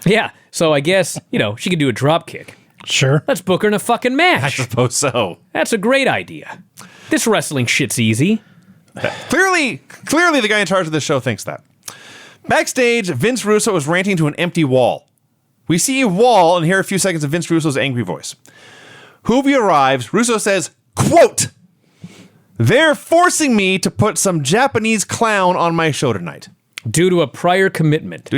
Yeah, so I guess, she could do a drop kick. Sure. Let's book her in a fucking match. I suppose so. That's a great idea. This wrestling shit's easy. Clearly the guy in charge of this show thinks that. Backstage, Vince Russo is ranting to an empty wall. We see a wall and hear a few seconds of Vince Russo's angry voice. Hoovy arrives. Russo says, quote, "They're forcing me to put some Japanese clown on my show tonight." Due to a prior commitment.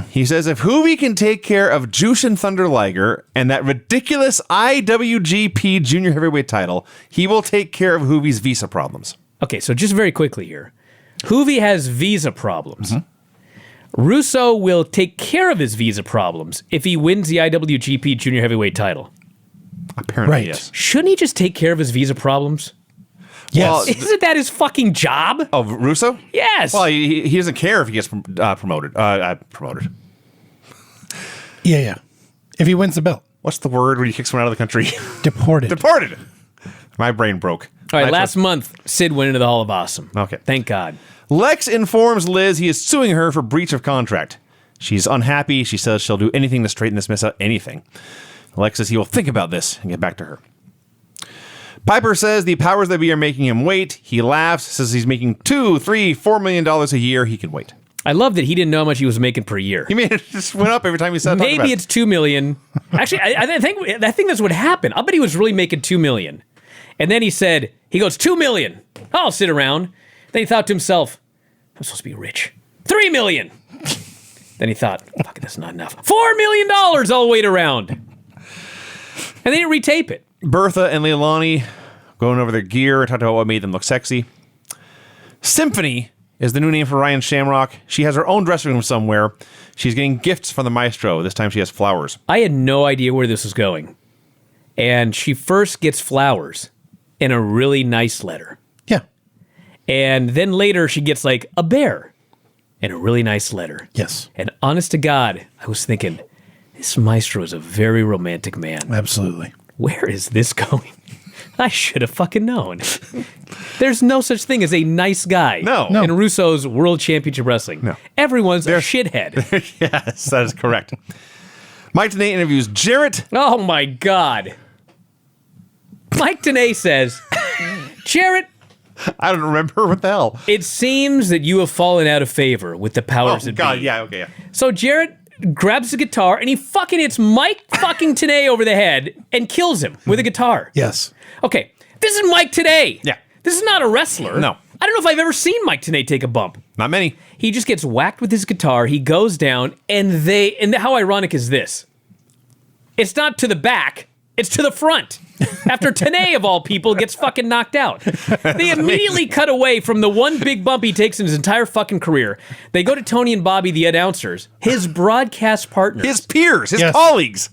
He says if Hoovy can take care of Jushin Thunder Liger and that ridiculous IWGP Junior Heavyweight title, he will take care of Hoovy's visa problems. Okay, so just very quickly here. Hoovy has visa problems. Russo will take care of his visa problems if he wins the IWGP Junior Heavyweight title. Apparently, Right. yes. Shouldn't he just take care of his visa problems? Yes. Well, Isn't that his fucking job? Oh, Russo? Yes. Well, he doesn't care if he gets promoted. Promoted. Yeah. If he wins the belt. What's the word when he kicks someone out of the country? Deported. Deported. My brain broke. All right, last month, Sid went into the Hall of Awesome. Okay. Thank God. Lex informs Liz he is suing her for breach of contract. She's unhappy. She says she'll do anything to straighten this mess out. Anything. Lex says he will think about this and get back to her. Piper says the powers that be are making him wait. He laughs, says he's making $2, $3, $4 million a year. He can wait. I love that he didn't know how much he was making per year. He made it just went up every time he said. Maybe it's $2 million. Actually, I think that's what happened. I'll bet he was really making $2 million. And then he goes, $2 million. I'll sit around. Then he thought to himself, I'm supposed to be rich. $3 million. Then he thought, fuck, that's not enough. $4 million. I'll wait around. And they didn't retape it. Bertha and Leilani going over their gear and talking about what made them look sexy. Symphony is the new name for Ryan Shamrock. She has her own dressing room somewhere. She's getting gifts from the maestro. This time she has flowers. I had no idea where this was going. And she first gets flowers in a really nice letter. Yeah. And then later she gets like a bear in a really nice letter. Yes. And honest to God, I was thinking, this maestro is a very romantic man. Absolutely. Where is this going? I should have fucking known. There's no such thing as a nice guy No. in Russo's World Championship Wrestling. No. Everyone's a shithead. Yes, that is correct. Mike Tenay interviews Jarrett. Oh my God. Mike Tenay says, Jarrett, I don't remember what the hell. it seems that you have fallen out of favor with the powers that God, be. yeah, okay, yeah. So Jarrett grabs the guitar and he fucking hits Mike fucking Tenay over the head and kills him with a guitar. Yes. Okay, this is Mike Tenay. Yeah. This is not a wrestler. No. I don't know if I've ever seen Mike Tenay take a bump. Not many. He just gets whacked with his guitar. He goes down, and how ironic is this? It's not to the back. It's to the front. After Tenay, of all people, gets fucking knocked out. They immediately cut away from the one big bump he takes in his entire fucking career. They go to Tony and Bobby, the announcers, his broadcast partners. His peers, his colleagues.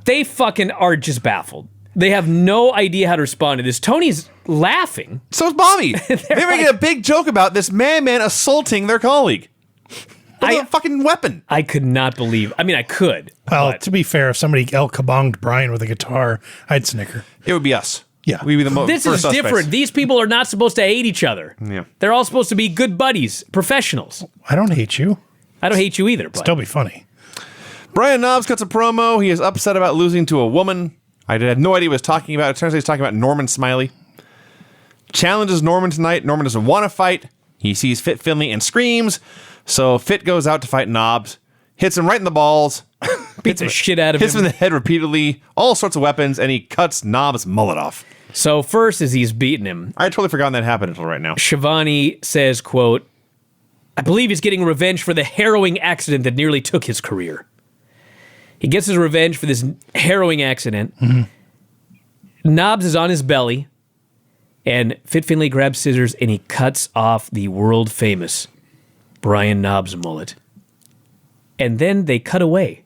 They fucking are just baffled. They have no idea how to respond to this. Tony's laughing. So's Bobby. They're making a big joke about this man assaulting their colleague. With a fucking weapon. I could not believe. I mean, I could. Well, but to be fair, if somebody El Kabonged Brian with a guitar, I'd snicker. It would be us. Yeah. We'd be the this first is suspects. different. These people are not supposed to hate each other. Yeah. They're all supposed to be good buddies, professionals. I don't hate you. I don't hate you either, but Still be funny. Brian Knobbs cuts a promo. He is upset about losing to a woman. I had no idea what he was talking about. It turns out he's talking about Norman Smiley. Challenges Norman tonight. Norman doesn't want to fight. He sees Fit Finley and screams. So Fit goes out to fight Knobbs. Hits him right in the balls. beats the shit out of Hits him him. in the head repeatedly. All sorts of weapons. And he cuts Knobbs' mullet off. So first, as he's beating him, I had totally forgotten that happened until right now. Shivani says, quote, I believe he's getting revenge for the harrowing accident that nearly took his career. He gets his revenge for this harrowing accident. Mm-hmm. Knobbs is on his belly, and Fit Finley grabs scissors and he cuts off the world-famous Brian Knobbs mullet. And then they cut away.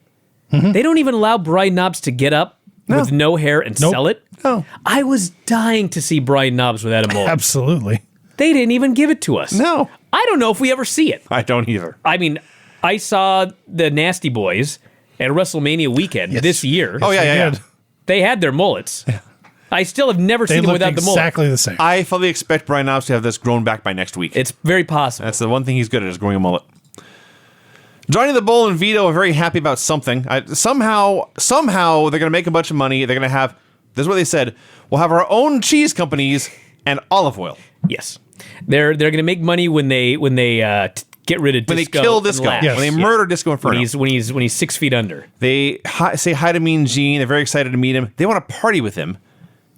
Mm-hmm. They don't even allow Brian Knobbs to get up with no hair and sell it. No. I was dying to see Brian Knobbs without a mullet. Absolutely. They didn't even give it to us. No. I don't know if we ever see it. I don't either. I mean, I saw the Nasty Boys at WrestleMania weekend this year. Oh, yeah. Good. They had their mullets. Yeah. I still have never They seen them look without the mullet. exactly the same. I fully expect Brian Knobbs to have this grown back by next week. It's very possible. That's the one thing he's good at is growing a mullet. Johnny the Bull and Vito are very happy about something. Somehow they're going to make a bunch of money. They're going to have, this is what they said, we'll have our own cheese companies and olive oil. Yes. They're going to make money when they get rid of Disco. When they kill Disco. and Lash. Yes. When they murder Disco Inferno. When he's 6 feet under. They say hi to Mean Gene. They're very excited to meet him. They want to party with him.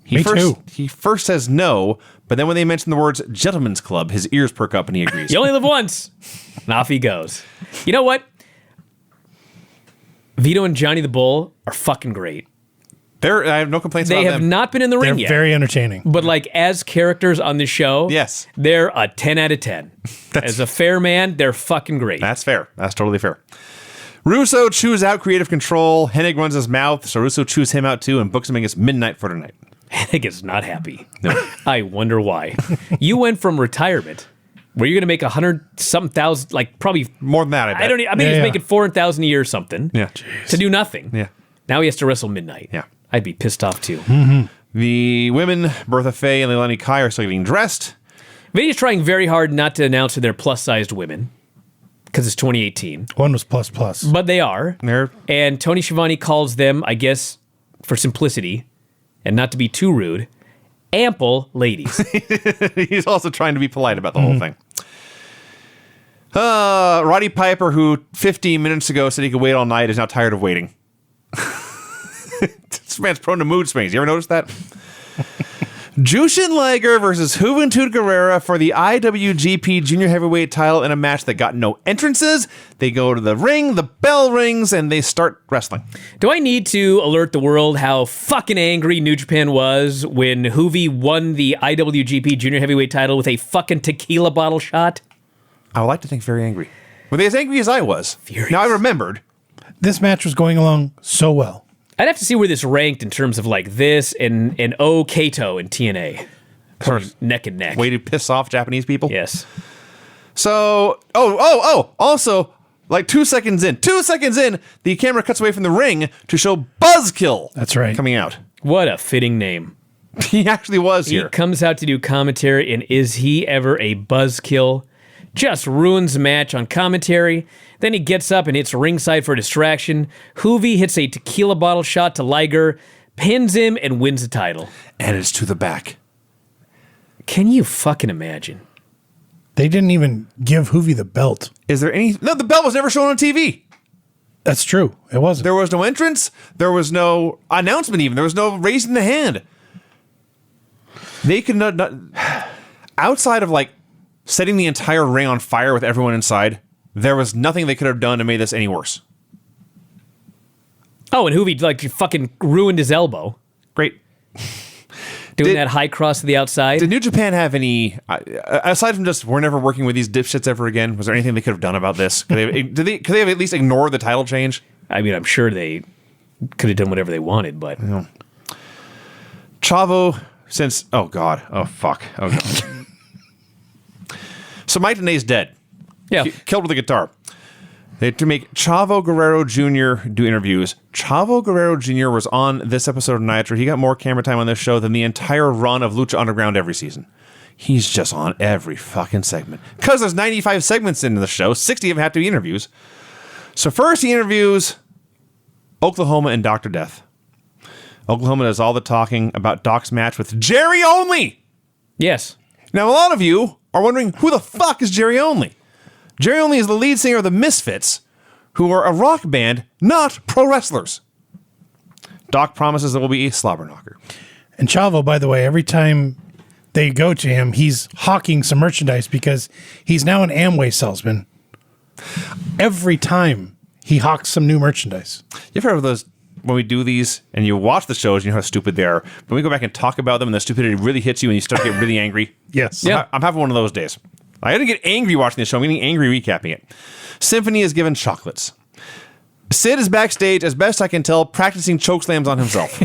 Me too. He first says no, but then when they mention the words Gentleman's Club, his ears perk up and he agrees. You only live once. And off he goes. You know what? Vito and Johnny the Bull are fucking great. I have no complaints They about have them. not been in the They're ring yet. very entertaining. But like as characters on the show, Yes. they're a 10 out of 10. As a fair man, they're fucking great. That's fair. That's totally fair. Russo chews out creative control. Hennig runs his mouth, so Russo chews him out too and books him against Midnight for tonight. Hennig is not happy. No. I wonder why. You went from retirement, where you're going to make 100-something thousand, like probably More than that, I bet. I don't. I mean, he's making 400,000 a year or something. Yeah. To do nothing. Yeah. Now he has to wrestle Midnight. Yeah. I'd be pissed off too. The women, Bertha Faye and Leilani Kai, are still getting dressed. Vinny's trying very hard not to announce that they're plus-sized women because it's 2018, One was plus plus. but they are. They're And Tony Schiavone calls them, I guess, for simplicity and not to be too rude, ample ladies. He's also trying to be polite about the whole thing. Roddy Piper, who 15 minutes ago said he could wait all night, is now tired of waiting. This man's prone to mood swings. You ever notice that? Jushin Liger versus Juventud Guerrera for the IWGP Junior Heavyweight title in a match that got no entrances. They go to the ring, the bell rings, and they start wrestling. Do I need to alert the world how fucking angry New Japan was when Juvi won the IWGP Junior Heavyweight title with a fucking tequila bottle shot? I would like to think very angry. Were they as angry as I was? Furious. Now I remembered. This match was going along so well. I'd have to see where this ranked in terms of like this and Kato in TNA. Sort of neck and neck. Way to piss off Japanese people. Yes. So, also, like 2 seconds in, the camera cuts away from the ring to show Buzzkill. That's right. Coming out. What a fitting name. He actually was He here. comes out to do commentary, and is he ever a buzzkill? Just ruins the match on commentary. Then he gets up and hits ringside for a distraction. Juvi hits a tequila bottle shot to Liger, pins him, and wins the title. And it's to the back. Can you fucking imagine? They didn't even give Hoovy the belt. Is there any... No, the belt was never shown on TV. That's true. It wasn't. There was no entrance. There was no announcement even. There was no raising the hand. They could not outside of like setting the entire ring on fire with everyone inside, there was nothing they could have done to make this any worse. Oh, and Juvi like fucking ruined his elbow. Great. Doing that high cross to the outside. Did New Japan have any, aside from just we're never working with these dipshits ever again, was there anything they could have done about this? Could they have at least ignored the title change? I mean, I'm sure they could have done whatever they wanted, but... Chavo, since... Oh, God. Oh, fuck. Oh, God. So Mike Tenay's dead. Yeah. Killed with a guitar. They had to make Chavo Guerrero Jr. do interviews. Chavo Guerrero Jr. was on this episode of Nitro. He got more camera time on this show than the entire run of Lucha Underground every season. He's just on every fucking segment. Because there's 95 segments into the show, 60 of them have to be interviews. So first he interviews Oklahoma and Dr. Death. Oklahoma does all the talking about Doc's match with Jerry Only. Yes. Now, a lot of you are wondering, who the fuck is Jerry Only? Jerry Only is the lead singer of the Misfits, who are a rock band, not pro wrestlers. Doc promises there will be a slobber knocker. And Chavo, by the way, every time they go to him, he's hawking some merchandise because he's now an Amway salesman. Every time he hawks some new merchandise. You ever heard of those, when we do these and you watch the shows, you know how stupid they are. When we go back and talk about them and the stupidity really hits you and you start to get really angry? Yes. Yeah. I'm having one of those days. I didn't get angry watching the show. I'm getting angry recapping it. Symphony is given chocolates. Sid is backstage, as best I can tell, practicing choke slams on himself.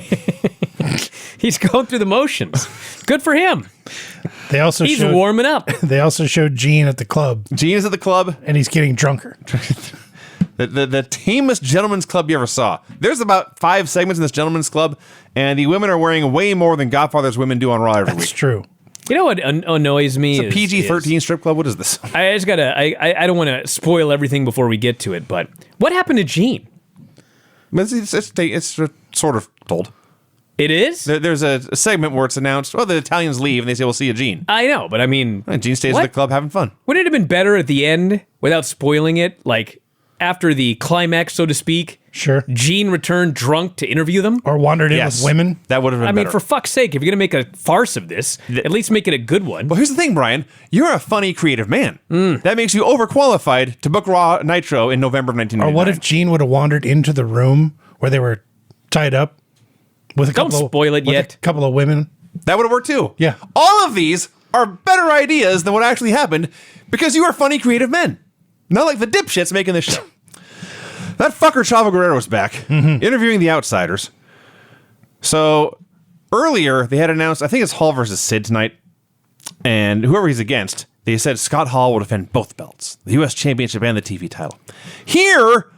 He's going through the motions. Good for him. They also He's showed, warming up. They also showed Gene at the club, Gene is at the club. and he's getting drunker. The tamest gentleman's club you ever saw. There's about 5 segments in this gentleman's club, and the women are wearing way more than Godfather's women do on Raw every That's week. true. You know what annoys me? It's a PG-13 strip club. What is this? I just gotta. I don't want to spoil everything before we get to it, but what happened to Gene? It's sort of told. It is. There's a segment where it's announced, oh, the Italians leave, and they say, we'll see you, Gene. I know, but I mean, And Gene stays what? at the club having fun. Wouldn't it have been better at the end without spoiling it? Like after the climax, so to speak. Sure. Gene returned drunk to interview them. Or wandered in Yes. with women. That would have been I mean, better. for fuck's sake, if you're gonna make a farce of this, at least make it a good one. Well, here's the thing, Brian. You're a funny, creative man. That makes you overqualified to book Raw Nitro in November of 1999. Or what if Gene would have wandered into the room where they were tied up with a Don't couple spoil it with yet. a couple of women? That would have worked too. Yeah. All of these are better ideas than what actually happened because you are funny, creative men. Not like the dipshits making this show. That fucker Chavo Guerrero is back, interviewing the outsiders. So earlier they had announced, I think it's Hall versus Sid tonight, and whoever he's against, they said Scott Hall will defend both belts, the U.S. Championship and the TV title. Here,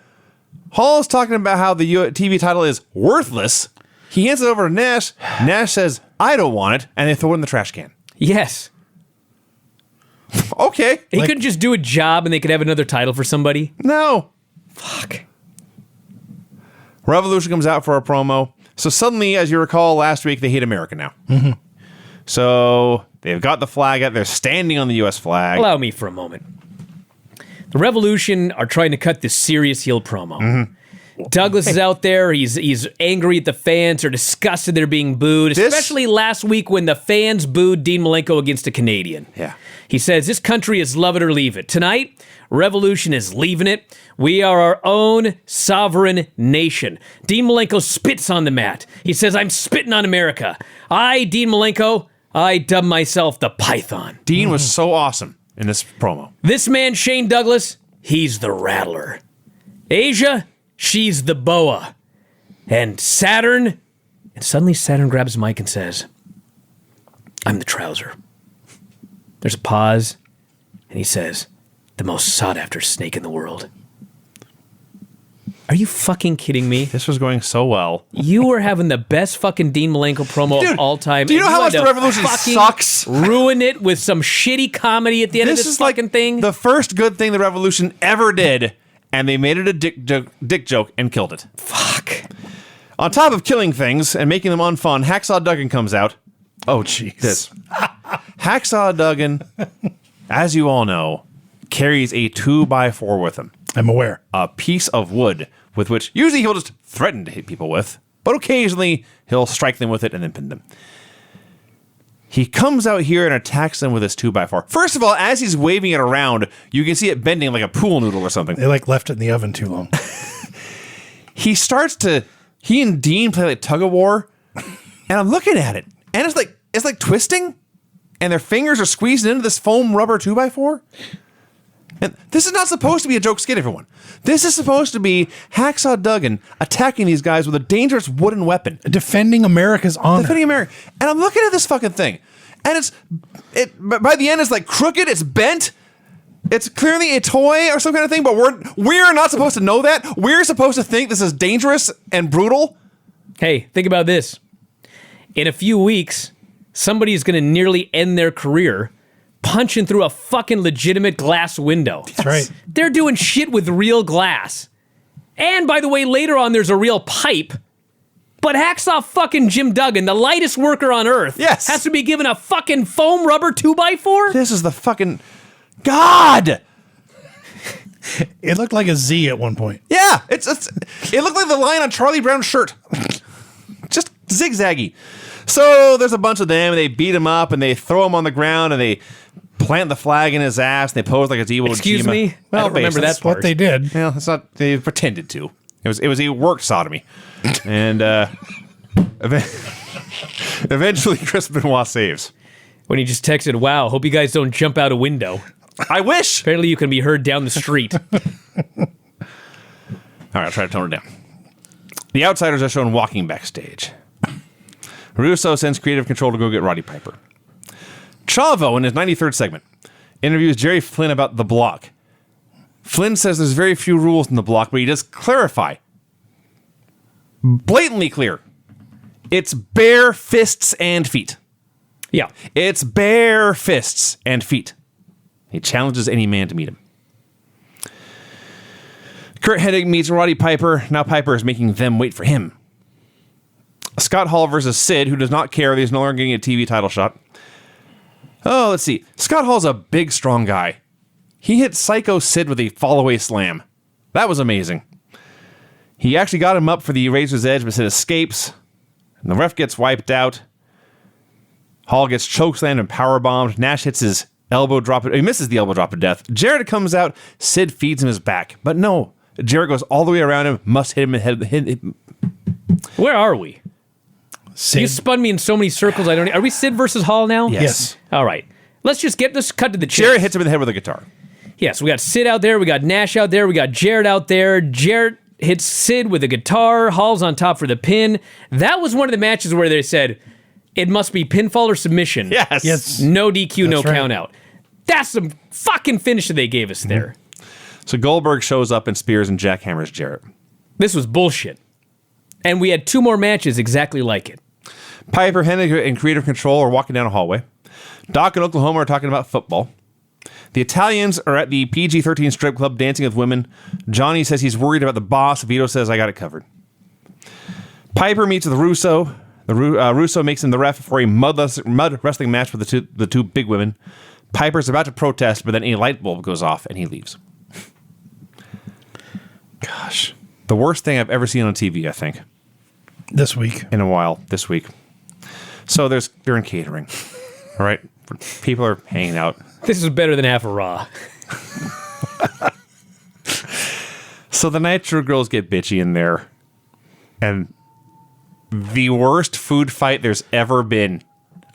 Hall is talking about how the TV title is worthless. He hands it over to Nash. Nash says, I don't want it, and they throw it in the trash can. Yes. Okay. He couldn't just do a job and they could have another title for somebody. No. Fuck. Revolution comes out for a promo. So suddenly, as you recall, last week, they hate America now. So they've got the flag out. They're standing on the U.S. flag. Allow me for a moment. The Revolution are trying to cut this serious heel promo. Douglas is out there. He's angry at the fans. Are disgusted they're being booed, especially last week when the fans booed Dean Malenko against a Canadian. Yeah. He says, this country is love it or leave it. Tonight, Revolution is leaving it. We are our own sovereign nation. Dean Malenko spits on the mat. He says, I'm spitting on America. I, Dean Malenko, I dub myself the Python. Dean was so awesome in this promo. This man, Shane Douglas, he's the Rattler. Asia, she's the Boa. And Saturn, and suddenly Saturn grabs Mike and says, I'm the Trouser. There's a pause, and he says, the most sought-after snake in the world. Are you fucking kidding me? This was going so well. You were having the best fucking Dean Malenko promo of all time. Do you know and how much had the to Revolution fucking sucks? Ruin it with some shitty comedy at the end of This this is like fucking thing. the first good thing the Revolution ever did, and they made it a dick joke and killed it. Fuck. On top of killing things and making them unfun, Hacksaw Duggan comes out. Oh, jeez. This. Hacksaw Duggan, as you all know, carries a 2x4 with him. I'm aware. A piece of wood with which usually he'll just threaten to hit people with, but occasionally he'll strike them with it and then pin them. He comes out here and attacks them with his 2x4. First of all, as he's waving it around, you can see it bending like a pool noodle or something. They left it in the oven too long. He and Dean play like tug of war, and And I'm looking at it, and it's like twisting, and their fingers are squeezed into this foam rubber 2x4. And this is not supposed to be a joke skit, everyone. This is supposed to be Hacksaw Duggan attacking these guys with a dangerous wooden weapon. Defending America's honor. Defending America. And I'm looking at this fucking thing. And by the end, it's like crooked, it's bent. It's clearly a toy or some kind of thing, but we're not supposed to know that. We're supposed to think this is dangerous and brutal. Hey, think about this. In a few weeks, somebody's going to nearly end their career punching through a fucking legitimate glass window. That's right. They're doing shit with real glass. And by the way, later on, there's a real pipe. But Hacksaw fucking Jim Duggan, the lightest worker on earth, yes, has to be given a fucking foam rubber 2x4? This is the fucking... God! It looked like a Z at one point. Yeah, it looked like the line on Charlie Brown's shirt. Just zigzaggy. So there's a bunch of them, and they beat him up, and they throw him on the ground, and they plant the flag in his ass, and they pose like it's Iwo Jima. Excuse me? I don't remember that part. What they did. Well, it's not. They pretended to. It worked sodomy, and eventually Chris Benoit saves. When he just texted, "Wow, hope you guys don't jump out a window." I wish. Apparently, you can be heard down the street. All right, I'll try to tone it down. The Outsiders are shown walking backstage. Russo sends creative control to go get Roddy Piper. Chavo, in his 93rd segment, interviews Jerry Flynn about the block. Flynn says there's very few rules in the block, but he does clarify. Blatantly clear. It's bare fists and feet. Yeah. It's bare fists and feet. He challenges any man to meet him. Kurt Hennig meets Roddy Piper. Now Piper is making them wait for him. Scott Hall versus Sid, who does not care that he's no longer getting a TV title shot. Oh, let's see. Scott Hall's a big, strong guy. He hit Psycho Sid with a fall-away slam. That was amazing. He actually got him up for the Razor's Edge, but Sid escapes. And the ref gets wiped out. Hall gets chokeslammed and powerbombed. Nash hits his elbow drop. He misses the elbow drop to death. Jarrett comes out. Sid feeds him his back. But no. Jarrett goes all the way around him. Must hit him in the head. Where are we? Sid. You spun me in so many circles. Are we Sid versus Hall now? Yes. All right. Let's cut to the chase. Jarrett hits him in the head with a guitar. Yes, we got Sid out there. We got Nash out there. We got Jarrett out there. Jarrett hits Sid with a guitar. Hall's on top for the pin. That was one of the matches where they said it must be pinfall or submission. Yes. No DQ, no That's right. count out. That's some fucking finish that they gave us there. So Goldberg shows up and spears and jackhammers Jarrett. This was bullshit. And we had 2 more matches exactly like it. Piper, Hennig, and Creative Control are walking down a hallway. Doc and Oklahoma are talking about football. The Italians are at the PG-13 strip club dancing with women. Johnny says he's worried about the boss. Vito says, I got it covered. Piper meets with Russo. Russo makes him the ref for a mud wrestling match with the two big women. Piper's about to protest, but then a light bulb goes off and he leaves. Gosh. The worst thing I've ever seen on TV, I think. This week. In a while, this week. So they're in catering. All right? People are hanging out. This is better than half a Raw. So the Nitro girls get bitchy in there. And the worst food fight there's ever been.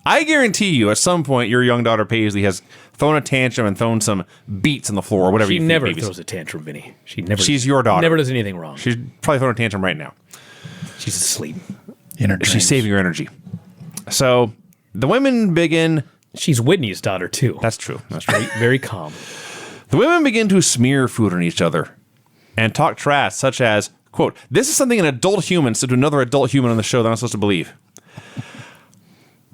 I guarantee you, at some point, your young daughter Paisley has thrown a tantrum and thrown some beats on the floor or whatever She you think never babies. throws a tantrum, Vinny. She never. She's your daughter. Never does anything wrong. She's probably throwing a tantrum right now. She's asleep. She's saving her energy. So the women begin. She's Whitney's daughter, too. That's true. That's true. Very calm. The women begin to smear food on each other and talk trash, such as, quote, this is something an adult human said to another adult human on the show that I'm supposed to believe.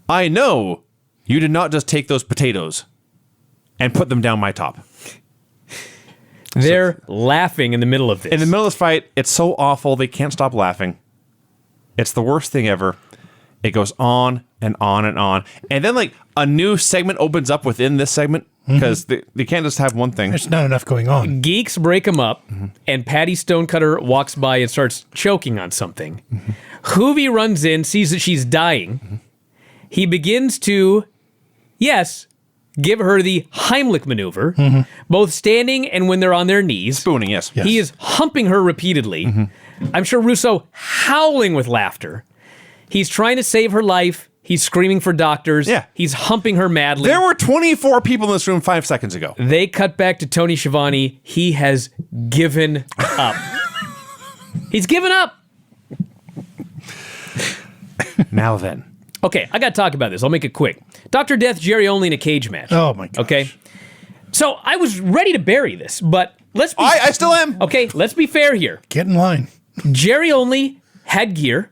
I know you did not just take those potatoes and put them down my top. They're laughing in the middle of this. In the middle of this fight, it's so awful, they can't stop laughing. It's the worst thing ever. It goes on and on and on. And then, like, a new segment opens up within this segment because they can't just have one thing. There's not enough going on. Geeks break them up, and Patty Stonecutter walks by and starts choking on something. Hoovy runs in, sees that she's dying. He begins to, yes, give her the Heimlich maneuver, both standing and when they're on their knees. Spooning, yes. He is humping her repeatedly. I'm sure Russo howling with laughter. He's trying to save her life. He's screaming for doctors. Yeah. He's humping her madly. There were 24 people in this room 5 seconds ago. They cut back to Tony Schiavone. He has given up. He's given up. Now then. Okay, I got to talk about this. I'll make it quick. Dr. Death, Jerry Only in a cage match. Oh, my gosh. Okay. So I was ready to bury this, but let's be... I still am. Okay, let's be fair here. Get in line. Jerry Only had gear.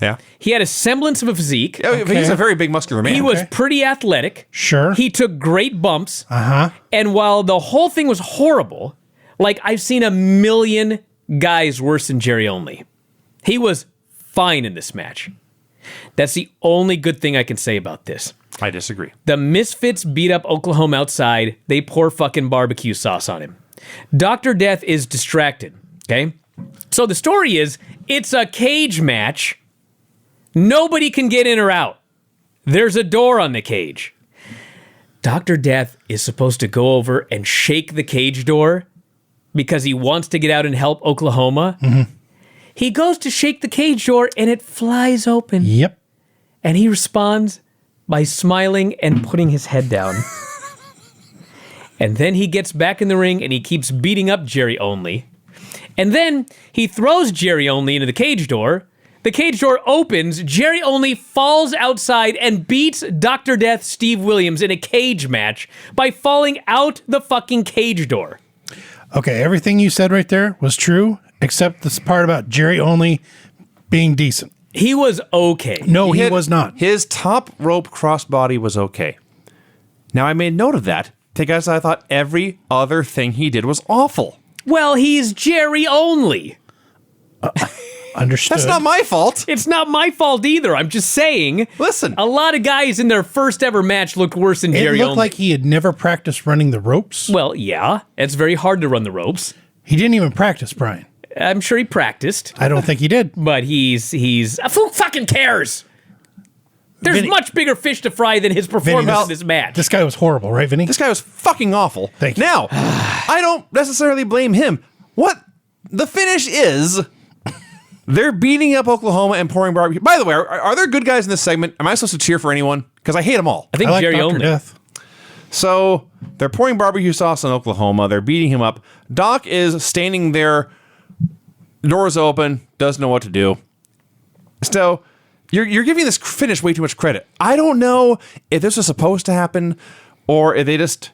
Yeah. He had a semblance of a physique. But he's a very big muscular man. He was pretty athletic. Sure. He took great bumps. Uh-huh. And while the whole thing was horrible, like I've seen a million guys worse than Jerry Only. He was fine in this match. That's the only good thing I can say about this. I disagree. The Misfits beat up Oklahoma outside. They pour fucking barbecue sauce on him. Dr. Death is distracted, okay? So the story is, it's a cage match. Nobody can get in or out. There's a door on the cage. Dr. Death is supposed to go over and shake the cage door because he wants to get out and help Oklahoma. Mm-hmm. He goes to shake the cage door and it flies open. Yep. And he responds by smiling and putting his head down. And then he gets back in the ring and he keeps beating up Jerry Only. And then he throws Jerry Only into the cage door. The cage door opens. Jerry Only falls outside and beats Dr. Death Steve Williams in a cage match by falling out the fucking cage door. Okay, everything you said right there was true, except this part about Jerry Only being decent. He was okay. No, he was not. His top rope crossbody was okay. Now, I made note of that because I thought every other thing he did was awful. Well, he's Jerry Only. Understood. That's not my fault. It's not my fault either. I'm just saying. Listen. A lot of guys in their first ever match looked worse than Jerry It looked Only. like he had never practiced running the ropes. Well, yeah. It's very hard to run the ropes. He didn't even practice, Brian. I'm sure he practiced. I don't think he did. But who fucking cares? There's Vinny- much bigger fish to fry than his performance in this match. This guy was horrible, right, Vinny? This guy was fucking awful. Thank you. Now, I don't necessarily blame him. What the finish is, they're beating up Oklahoma and pouring barbecue. By the way, are there good guys in this segment? Am I supposed to cheer for anyone? Because I hate them all. I think I like Jerry Dr. Only. Death. So they're pouring barbecue sauce on Oklahoma. They're beating him up. Doc is standing there, doors open, doesn't know what to do. So you're giving this finish way too much credit. I don't know if this was supposed to happen or if they just...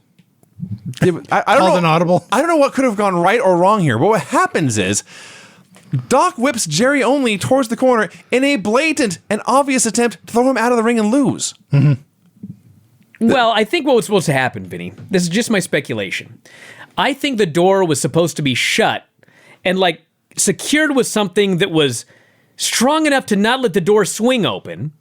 I don't Called know. an audible. I don't know what could have gone right or wrong here. But what happens is Doc whips Jerry Only towards the corner in a blatant and obvious attempt to throw him out of the ring and lose. Mm-hmm. Well, I think what was supposed to happen, Vinny, this is just my speculation. I think the door was supposed to be shut and like secured with something that was strong enough to not let the door swing open,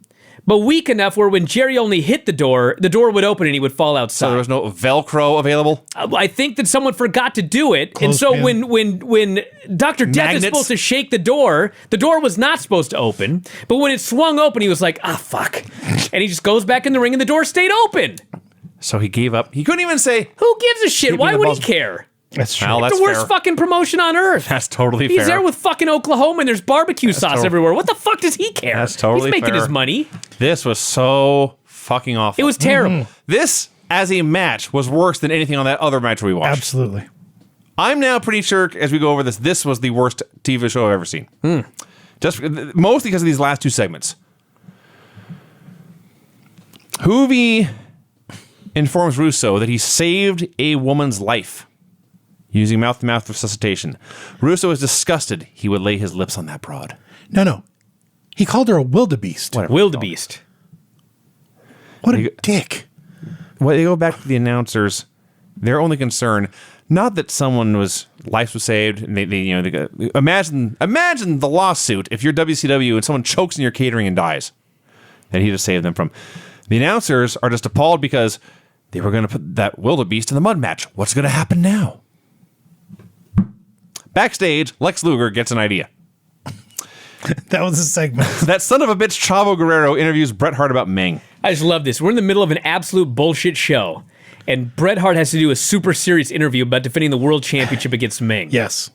but weak enough where when Jerry Only hit the door would open and he would fall outside. So there was no Velcro available? I think that someone forgot to do it, and so Clothespin. when Dr. Death Magnets? is supposed to shake the door was not supposed to open, but when it swung open, he was like, fuck. And he just goes back in the ring and the door stayed open. So he gave up. He couldn't even say, Who gives a shit? Keep Why me the would balls- he care? That's true. well, that's The worst fair. fucking promotion on earth. That's totally He's fair. there with fucking Oklahoma and there's barbecue sauce total- everywhere. What the fuck does he care? That's totally He's making fair. his money. This was so fucking awful. It was terrible. This, as a match, was worse than anything on that other match we watched. Absolutely. I'm now pretty sure, as we go over this was the worst TV show I've ever seen. Just mostly because of these last two segments. Hoovy informs Russo that he saved a woman's life using mouth-to-mouth resuscitation. Russo is disgusted he would lay his lips on that broad. No. He called her a wildebeest. Whatever. Wildebeest. What a dick. When they go back to the announcers, their only concern, not that someone's life was saved. And they go, imagine the lawsuit if you're WCW and someone chokes in your catering and dies, that he just saved them from. The announcers are just appalled because they were going to put that wildebeest in the mud match. What's going to happen now? Backstage, Lex Luger gets an idea. That was a segment. That son of a bitch Chavo Guerrero interviews Bret Hart about Meng. I just love this. We're in the middle of an absolute bullshit show, and Bret Hart has to do a super serious interview about defending the world championship against Meng. Yes.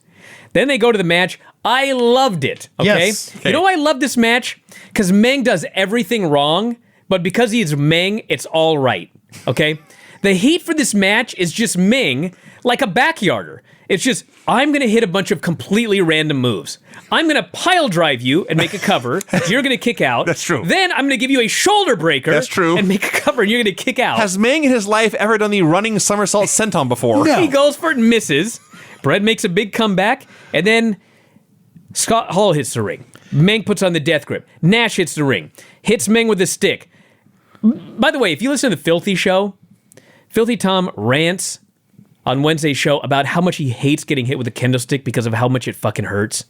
Then they go to the match. I loved it. Okay? Yes. You know why I love this match? Because Meng does everything wrong, but because he's Meng, it's all right. Okay? The heat for this match is just Meng like a backyarder. It's just, I'm going to hit a bunch of completely random moves. I'm going to pile drive you and make a cover. You're going to kick out. That's true. Then I'm going to give you a shoulder breaker. That's true. And make a cover and you're going to kick out. Has Meng in his life ever done the running somersault senton before? No. He goes for it and misses. Brett makes a big comeback. And then Scott Hall hits the ring. Meng puts on the death grip. Nash hits the ring. Hits Meng with a stick. By the way, if you listen to the Filthy show, Filthy Tom rants on Wednesday's show about how much he hates getting hit with a kendo stick because of how much it fucking hurts.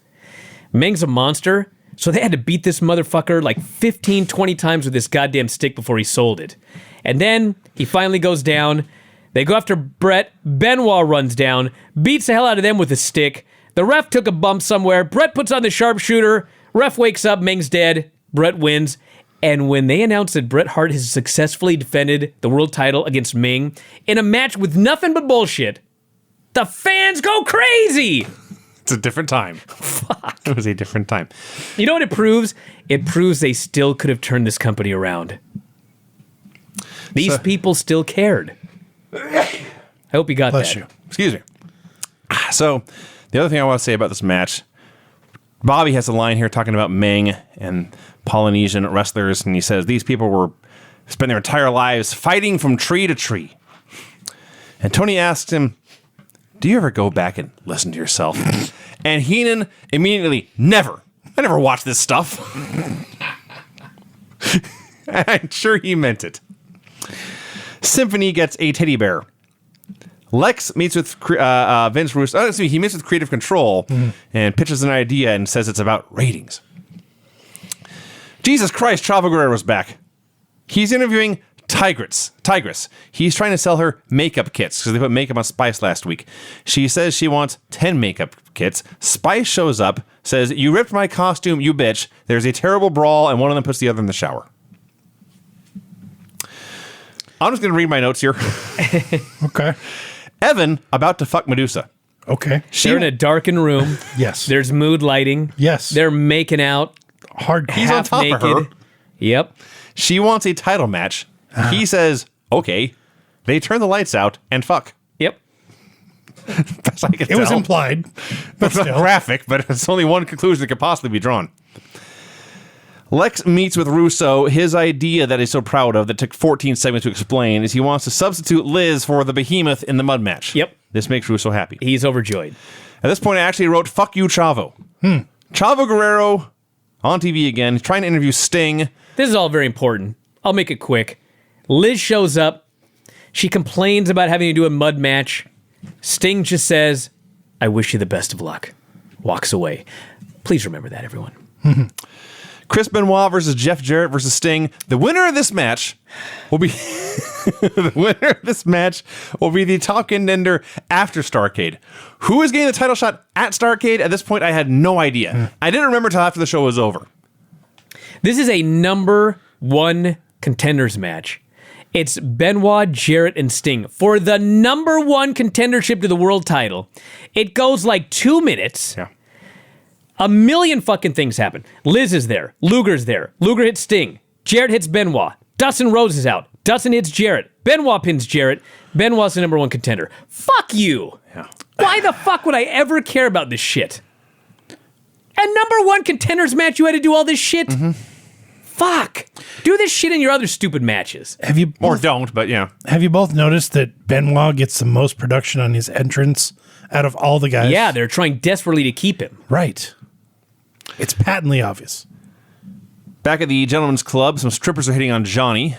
Meng's a monster, so they had to beat this motherfucker like 15, 20 times with this goddamn stick before he sold it. And then he finally goes down. They go after Brett. Benoit runs down, beats the hell out of them with a stick. The ref took a bump somewhere. Brett puts on the sharpshooter. Ref wakes up. Meng's dead. Brett wins. And when they announced that Bret Hart has successfully defended the world title against Meng in a match with nothing but bullshit, the fans go crazy. It's a different time. Fuck. It was a different time. You know what it proves? It proves they still could have turned this company around. These people still cared. I hope you got Bless that. you. Excuse me. So, the other thing I want to say about this match, Bobby has a line here talking about Meng and Polynesian wrestlers, and he says these people spend their entire lives fighting from tree to tree. And Tony asks him, do you ever go back and listen to yourself? And Heenan immediately, never. I never watched this stuff. I'm sure he meant it. Symphony gets a teddy bear. Lex meets with Vince Russo. He meets with Creative Control and pitches an idea and says it's about ratings. Jesus Christ, Chavo Guerrero's back. He's interviewing Tigress. He's trying to sell her makeup kits because they put makeup on Spice last week. She says she wants 10 makeup kits. Spice shows up, says, you ripped my costume, you bitch. There's a terrible brawl, and one of them puts the other in the shower. I'm just going to read my notes here. Okay. Evan about to fuck Medusa. Okay. They're in a darkened room. Yes. There's mood lighting. Yes. They're making out. Hard. He's on half top naked. of her. Yep. She wants a title match. He says, okay. They turn the lights out and fuck. Yep. Best I can It was tell. implied, but It's not still. graphic, but it's only one conclusion that could possibly be drawn. Lex meets with Russo. His idea that he's so proud of that took 14 segments to explain is he wants to substitute Liz for the behemoth in the mud match. Yep. This makes Russo happy. He's overjoyed. At this point, I actually wrote, fuck you, Chavo. Chavo Guerrero on TV again. He's trying to interview Sting. This is all very important. I'll make it quick. Liz shows up. She complains about having to do a mud match. Sting just says, I wish you the best of luck. Walks away. Please remember that, everyone. Chris Benoit versus Jeff Jarrett versus Sting. The winner of this match will be the top contender after Starrcade. Who is getting the title shot at Starrcade? At this point, I had no idea. I didn't remember until after the show was over. This is a number one contenders match. It's Benoit, Jarrett, and Sting for the number one contendership to the world title. It goes like 2 minutes. Yeah. A million fucking things happen. Liz is there. Luger's there. Luger hits Sting. Jarrett hits Benoit. Dustin Rhodes is out. Dustin hits Jarrett. Benoit pins Jarrett. Benoit's the number one contender. Fuck you. Yeah. Why the fuck would I ever care about this shit? A number one contenders match, you had to do all this shit? Fuck. Do this shit in your other stupid matches. Have you Or don't, but yeah. have you both noticed that Benoit gets the most production on his entrance out of all the guys? Yeah, they're trying desperately to keep him. Right. It's patently obvious. Back at the Gentleman's Club, some strippers are hitting on Johnny.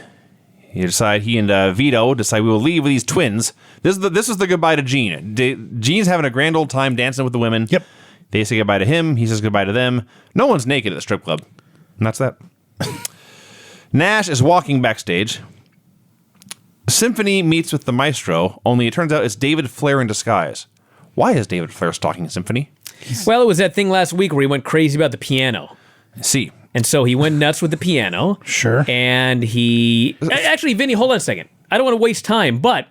He and Vito decide we will leave with these twins. This is the goodbye to Gene. Gene's having a grand old time dancing with the women. Yep. They say goodbye to him. He says goodbye to them. No one's naked at the strip club. And that's that. Nash is walking backstage. Symphony meets with the maestro, only it turns out it's David Flair in disguise. Why is David Flair stalking Symphony? Well, it was that thing last week where he went crazy about the piano. See. And so he went nuts with the piano. Sure. And he... Actually, Vinny, hold on a second. I don't want to waste time, but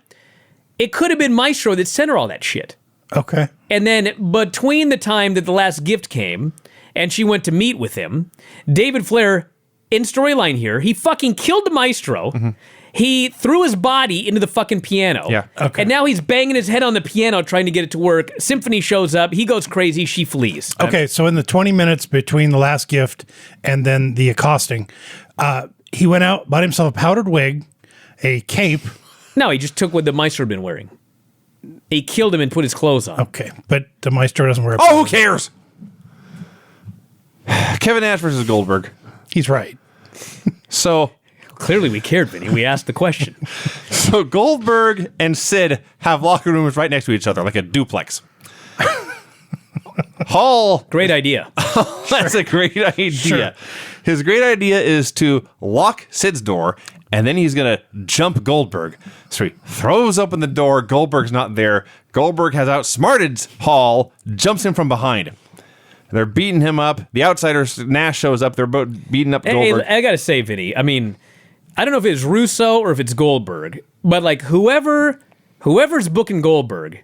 it could have been Maestro that sent her all that shit. Okay. And then between the time that the last gift came and she went to meet with him, David Flair, in storyline here, he fucking killed the Maestro. Mm-hmm. He threw his body into the fucking piano. Yeah. Okay. And now he's banging his head on the piano trying to get it to work. Symphony shows up. He goes crazy. She flees. Okay, so in the 20 minutes between the last gift and then the accosting, he went out, bought himself a powdered wig, a cape. No, he just took what the Maestro had been wearing. He killed him and put his clothes on. Okay, but the Maestro doesn't wear a Oh, who cares? Kevin Nash versus Goldberg. He's right. So Clearly we cared, Vinny. We asked the question. So Goldberg and Sid have locker rooms right next to each other, like a duplex. Hall. Great idea. That's a great idea. Sure. His great idea is to lock Sid's door, and then he's going to jump Goldberg. So he throws open the door. Goldberg's not there. Goldberg has outsmarted Hall, jumps in from behind. They're beating him up. The outsiders, Nash shows up. They're both beating up Goldberg. Hey, I got to say, Vinny, I mean, I don't know if it's Russo or if it's Goldberg, but like whoever's booking Goldberg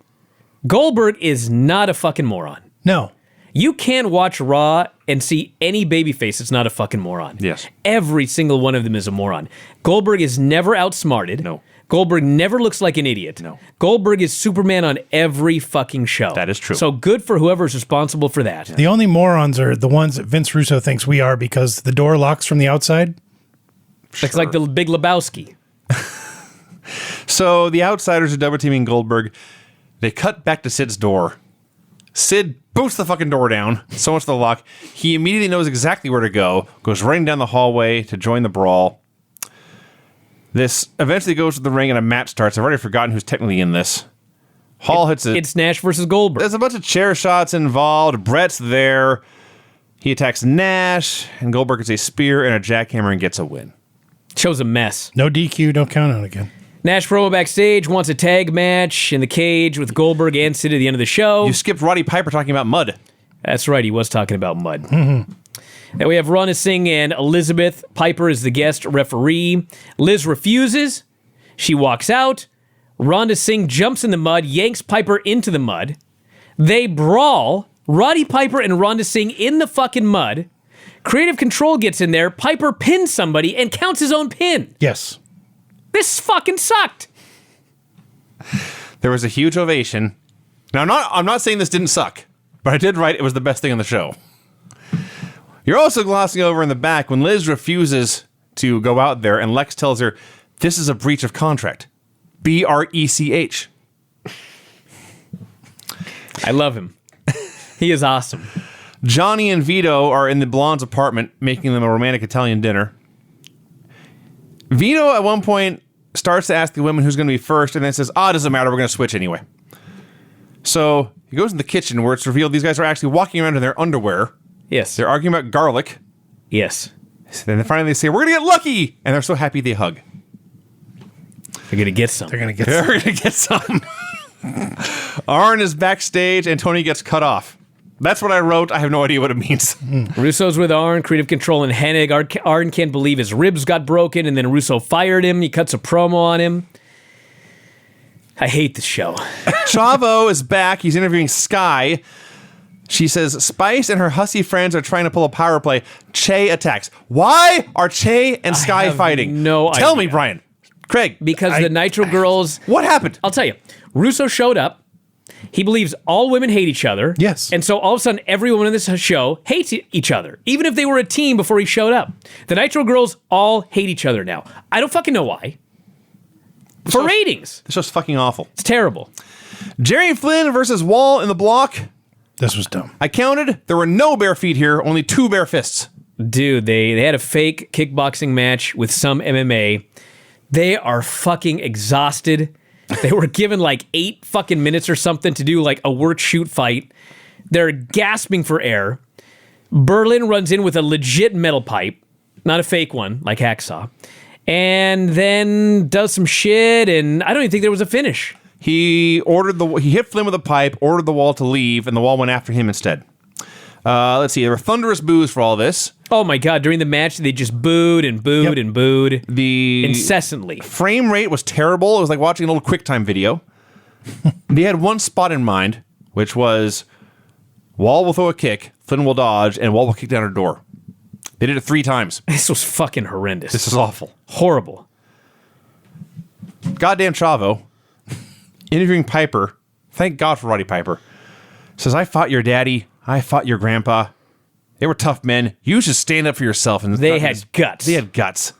is not a fucking moron. No. You can watch Raw and see any babyface that's not a fucking moron. Yes. Every single one of them is a moron. Goldberg is never outsmarted. No. Goldberg never looks like an idiot. No. Goldberg is Superman on every fucking show. That is true. So good for whoever's responsible for that. The only morons are the ones that Vince Russo thinks we are because the door locks from the outside. It's like the Big Lebowski. So the outsiders are double teaming Goldberg. They cut back to Sid's door. Sid boots the fucking door down. So much for the lock. He immediately knows exactly where to go. Goes running down the hallway to join the brawl. This eventually goes to the ring and a match starts. I've already forgotten who's technically in this. Hall hits it. It's Nash versus Goldberg. There's a bunch of chair shots involved. Brett's there. He attacks Nash, and Goldberg gets a spear and a jackhammer and gets a win. Show's a mess. No DQ, don't count on again. Nash promo backstage wants a tag match in the cage with Goldberg and Sid at the end of the show. You skipped Roddy Piper talking about mud. That's right, he was talking about mud. Then we have Rana Singh and Elizabeth. Piper is the guest referee. Liz refuses. She walks out. Rhonda Singh jumps in the mud, yanks Piper into the mud. They brawl. Roddy Piper and Rhonda Singh in the fucking mud. Creative Control gets in there. Piper pins somebody and counts his own pin. Yes. This fucking sucked. There was a huge ovation. Now, I'm not saying this didn't suck, but I did write it was the best thing on the show. You're also glossing over in the back when Liz refuses to go out there and Lex tells her, this is a breach of contract. BRECH. I love him. He is awesome. Johnny and Vito are in the blonde's apartment making them a romantic Italian dinner. Vito at one point starts to ask the women who's going to be first and then says, it doesn't matter, we're going to switch anyway. So he goes in the kitchen where it's revealed these guys are actually walking around in their underwear. Yes. They're arguing about garlic. Yes. Then finally they say, we're going to get lucky! And they're so happy they hug. They're going to get some. They're going to get They're going to get some. Arn is backstage and Tony gets cut off. That's what I wrote. I have no idea what it means. Russo's with Arn, Creative Control, and Hennig. Arn can't believe his ribs got broken, and then Russo fired him. He cuts a promo on him. I hate this show. Chavo is back. He's interviewing Sky. She says, Spice and her hussy friends are trying to pull a power play. Che attacks. Why are Che and Sky have fighting? no Tell me, idea. Brian. Craig. Because the Nitro Girls... What happened? I'll tell you. Russo showed up. He believes all women hate each other. Yes. And so all of a sudden, every woman in this show hates each other, even if they were a team before he showed up. The Nitro Girls all hate each other now. I don't fucking know why. For ratings. This show's fucking awful. It's terrible. Jerry Flynn versus Wall in the block. This was dumb. I counted. There were no bare feet here, only 2 bare fists. Dude, they had a fake kickboxing match with some MMA. They are fucking exhausted. They were given like 8 fucking minutes or something to do like a work shoot fight. They're gasping for air. Berlin runs in with a legit metal pipe, not a fake one like Hacksaw, and then does some shit, and I don't even think there was a finish. He hit Flynn with a pipe, ordered the Wall to leave, and the Wall went after him instead. Let's see, there were thunderous boos for all this. Oh my god, during the match they just booed and booed and booed The incessantly. frame rate was terrible. It was like watching an old QuickTime video. They had one spot in mind. which was Wall will throw a kick, Flynn will dodge, and Wall will kick down her door. They did it 3 times. This was fucking horrendous. This is awful. Horrible. Goddamn Chavo, interviewing Piper, thank God for Roddy Piper, says, I fought your daddy, I fought your grandpa. They were tough men. You should stand up for yourself. And They had guts. They had guts.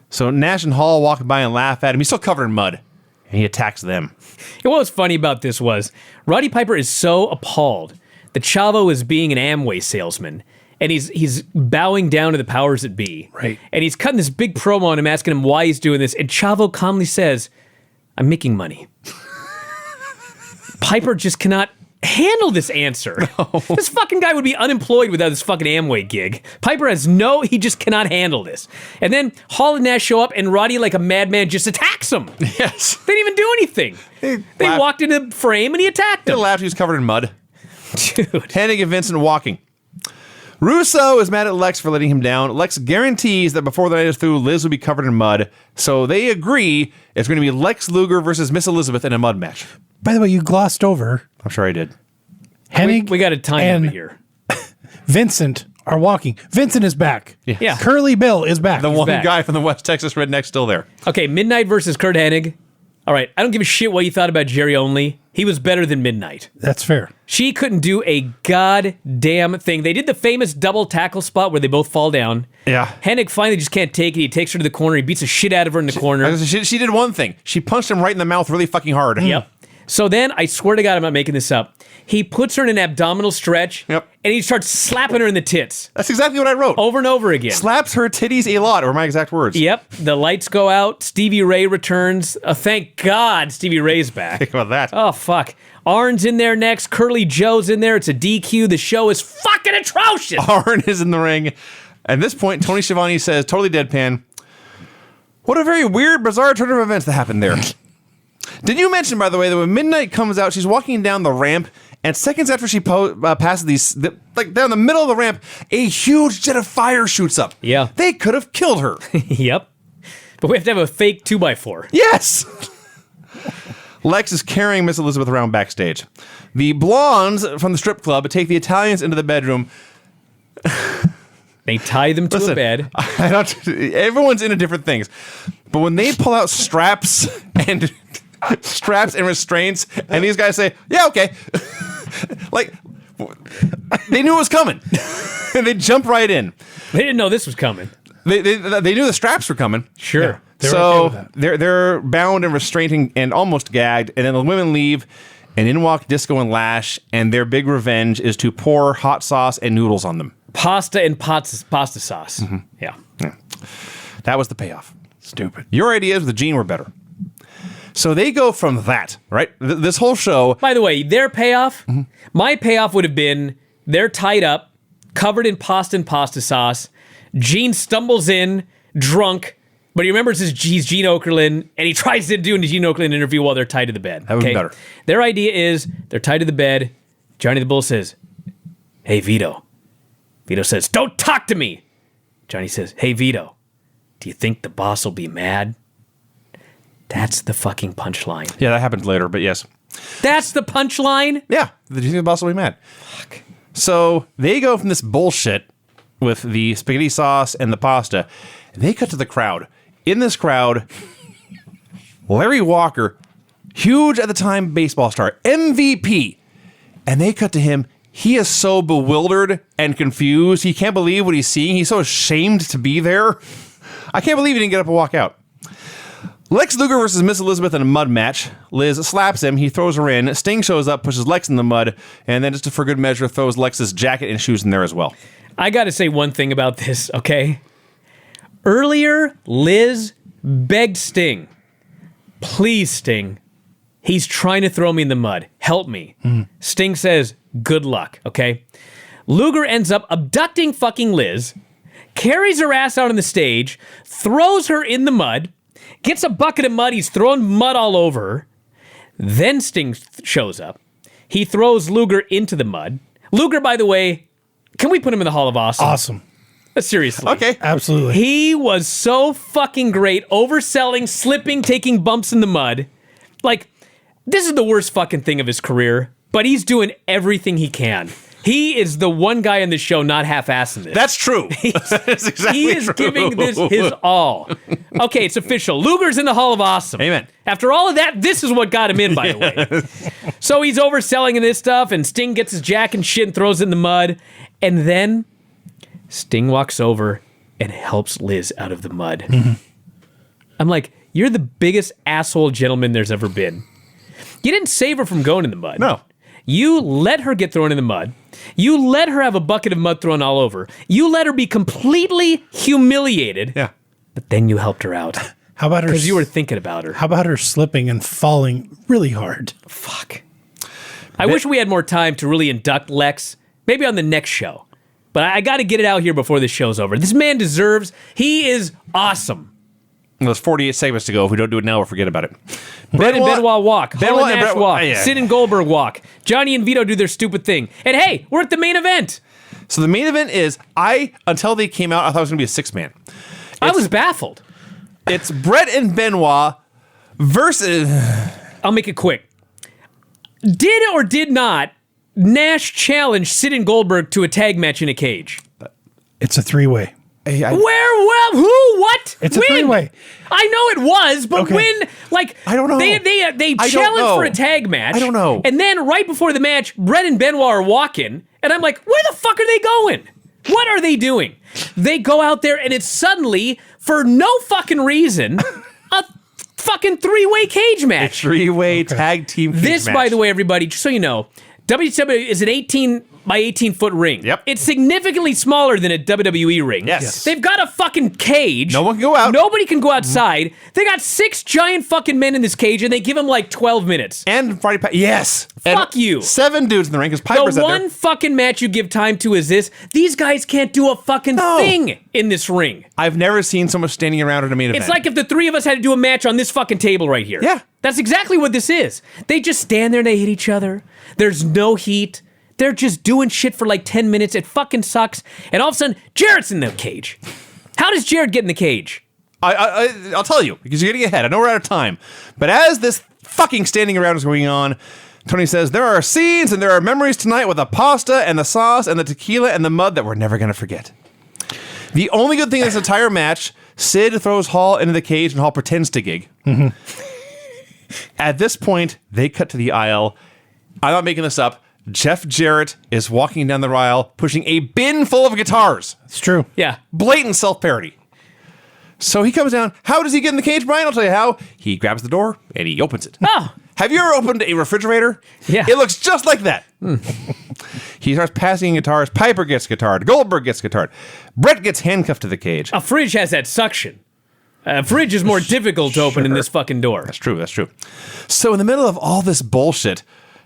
So Nash and Hall walk by and laugh at him. He's still covered in mud. And he attacks them. And what was funny about this was Roddy Piper is so appalled that Chavo is being an Amway salesman. And he's bowing down to the powers that be. Right. And he's cutting this big promo on him, asking him why he's doing this. And Chavo calmly says, I'm making money. Piper just cannot handle this answer. No. This fucking guy would be unemployed without this fucking Amway gig. Piper he just cannot handle this. And then Hall and Nash show up and Roddy, like a madman, just attacks him. Yes. They didn't even do anything. They walked into the frame and he attacked He him. laughed. He was covered in mud. Dude. Hennig and Vincent walking. Russo is mad at Lex for letting him down. Lex guarantees that before the night is through, Liz will be covered in mud. So they agree it's going to be Lex Luger versus Miss Elizabeth in a mud match. By the way, you glossed over I'm sure I did. Hennig. We got a time and over here. Vincent are walking. Vincent is back. Yeah. Curly Bill is back. The one back. guy from the West Texas Redneck still there. Okay, Midnight versus Kurt Hennig. All right, I don't give a shit what you thought about Jerry Only. He was better than Midnight. That's fair. She couldn't do a goddamn thing. They did the famous double tackle spot where they both fall down. Yeah. Hennig finally just can't take it. He takes her to the corner. He beats the shit out of her in the corner. She did one thing. She punched him right in the mouth really fucking hard. Yep. So then, I swear to God, I'm not making this up. He puts her in an abdominal stretch. Yep. And he starts slapping her in the tits. That's exactly what I wrote. Over and over again. Slaps her titties a lot, or my exact words. Yep. The lights go out. Stevie Ray returns. Thank God Stevie Ray's back. Think about that. Oh, fuck. Arn's in there next. Curly Joe's in there. It's a DQ. The show is fucking atrocious. Arn is in the ring. At this point, Tony Schiavone says, totally deadpan, what a very weird, bizarre turn of events that happened there. Did you mention, by the way, that when Midnight comes out, she's walking down the ramp, and seconds after she passes down the middle of the ramp, a huge jet of fire shoots up. Yeah. They could have killed her. Yep. But we have to have a fake 2x4. Yes! Lex is carrying Miss Elizabeth around backstage. The blondes from the strip club take the Italians into the bedroom. They tie them to a bed. Everyone's into different things. But when they pull out straps and restraints, and these guys say, yeah, okay. Like, they knew it was coming. And they jump right in. They didn't know this was coming. They knew the straps were coming. Sure. Yeah. They're So okay with that. they're bound and restrained and almost gagged, and then the women leave, and in walk Disco and Lash, and their big revenge is to pour hot sauce and noodles on them. Pasta and pasta sauce. Mm-hmm. Yeah. That was the payoff. Stupid. Your ideas with Gene were better. So they go from that, right? This whole show. By the way, their payoff, my payoff would have been they're tied up, covered in pasta and pasta sauce. Gene stumbles in, drunk, but he remembers he's Gene Okerlund, and he tries to do a Gene Okerlund interview while they're tied to the bed. That would be better. Their idea is they're tied to the bed. Johnny the Bull says, hey, Vito. Vito says, don't talk to me. Johnny says, hey, Vito, do you think the boss will be mad? That's the fucking punchline. Yeah, that happens later, but yes. That's the punchline? Yeah, do you think the boss will be mad? Fuck. So they go from this bullshit with the spaghetti sauce and the pasta, and they cut to the crowd. In this crowd, Larry Walker, huge at the time baseball star, MVP, and they cut to him. He is so bewildered and confused. He can't believe what he's seeing. He's so ashamed to be there. I can't believe he didn't get up and walk out. Lex Luger versus Miss Elizabeth in a mud match. Liz slaps him. He throws her in. Sting shows up, pushes Lex in the mud, and then just for good measure, throws Lex's jacket and shoes in there as well. I got to say one thing about this, okay? Earlier, Liz begged Sting, please, Sting, he's trying to throw me in the mud. Help me. Sting says, good luck, okay? Luger ends up abducting fucking Liz, carries her ass out on the stage, throws her in the mud, gets a bucket of mud, he's throwing mud all over her. Then Sting shows up. He throws Luger into the mud. Luger, by the way, can we put him in the Hall of Awesome? Awesome. Seriously. Okay. Absolutely. He was so fucking great, overselling, slipping, taking bumps in the mud. Like, this is the worst fucking thing of his career. but he's doing everything he can. He is the one guy in the show not half-assing this. That's true. That's exactly He is true. giving this his all. Okay, it's official. Luger's in the Hall of Awesome. Amen. After all of that, this is what got him in, by the way. So he's overselling in this stuff, and Sting gets his jack and shit and throws it in the mud. And then Sting walks over and helps Liz out of the mud. I'm like, you're the biggest asshole gentleman there's ever been. You didn't save her from going in the mud. No. You let her get thrown in the mud. You let her have a bucket of mud thrown all over. You let her be completely humiliated. Yeah. But then you helped her out. How about her? Because you were thinking about her. How about her slipping and falling really hard? Fuck. I wish we had more time to really induct Lex. Maybe on the next show. But I got to get it out here before this show's over. This man deserves. He is awesome. There's 48 segments to go. If we don't do it now, we'll forget about it. Brett and Benoit walk. Hall and Nash walk. yeah. Sid and Goldberg walk. Johnny and Vito do their stupid thing. And hey, we're at the main event. So the main event is, until they came out, I thought it was going to be a 6-man. I was baffled. It's Brett and Benoit versus... I'll make it quick. Did or did not Nash challenge Sid and Goldberg to a tag match in a cage? It's a 3-way. Where? Well, who? What? It's a when? 3-way. I know it was, but Okay. when? Like, I don't know. They I don't challenged know. for a tag match. I don't know. And then right before the match, Brett and Benoit are walking, and I'm like, where the fuck are they going? What are they doing? They go out there, and it's suddenly, for no fucking reason, a fucking 3-way cage match. 3-way tag team cage This, match. by the way, everybody, just so you know, WWE is an 18 by 18-foot ring. Yep. It's significantly smaller than a WWE ring. Yes. They've got a fucking cage. No one can go out. Nobody can go outside. They got 6 giant fucking men in this cage, and they give them like 12 minutes. And Friday yes. Fuck and you. 7 dudes in the ring, because Piper's The out there. one fucking match you give time to is this. These guys can't do a fucking thing in this ring. I've never seen so much standing around at a main event. It's like if the 3 of us had to do a match on this fucking table right here. Yeah. That's exactly what this is. They just stand there and they hit each other. There's no heat. They're just doing shit for like 10 minutes. It fucking sucks. And all of a sudden, Jarrett's in the cage. How does Jarrett get in the cage? I'll tell you, because you're getting ahead. I know we're out of time. But as this fucking standing around is going on, Tony says, there are scenes and there are memories tonight with the pasta and the sauce and the tequila and the mud that we're never going to forget. The only good thing in this entire match, Sid throws Hall into the cage and Hall pretends to gig. Mm-hmm. At this point, they cut to the aisle. I'm not making this up. Jeff Jarrett is walking down the aisle, pushing a bin full of guitars. It's true. Yeah. Blatant self-parody. So he comes down. How does he get in the cage, Brian? I'll tell you how. He grabs the door and he opens it. Oh. Have you ever opened a refrigerator? Yeah. It looks just like that. He starts passing guitars. Piper gets guitared. Goldberg gets guitared. Brett gets handcuffed to the cage. A fridge has that suction. A fridge is more difficult to open in this fucking door. That's true. That's true. So in the middle of all this bullshit,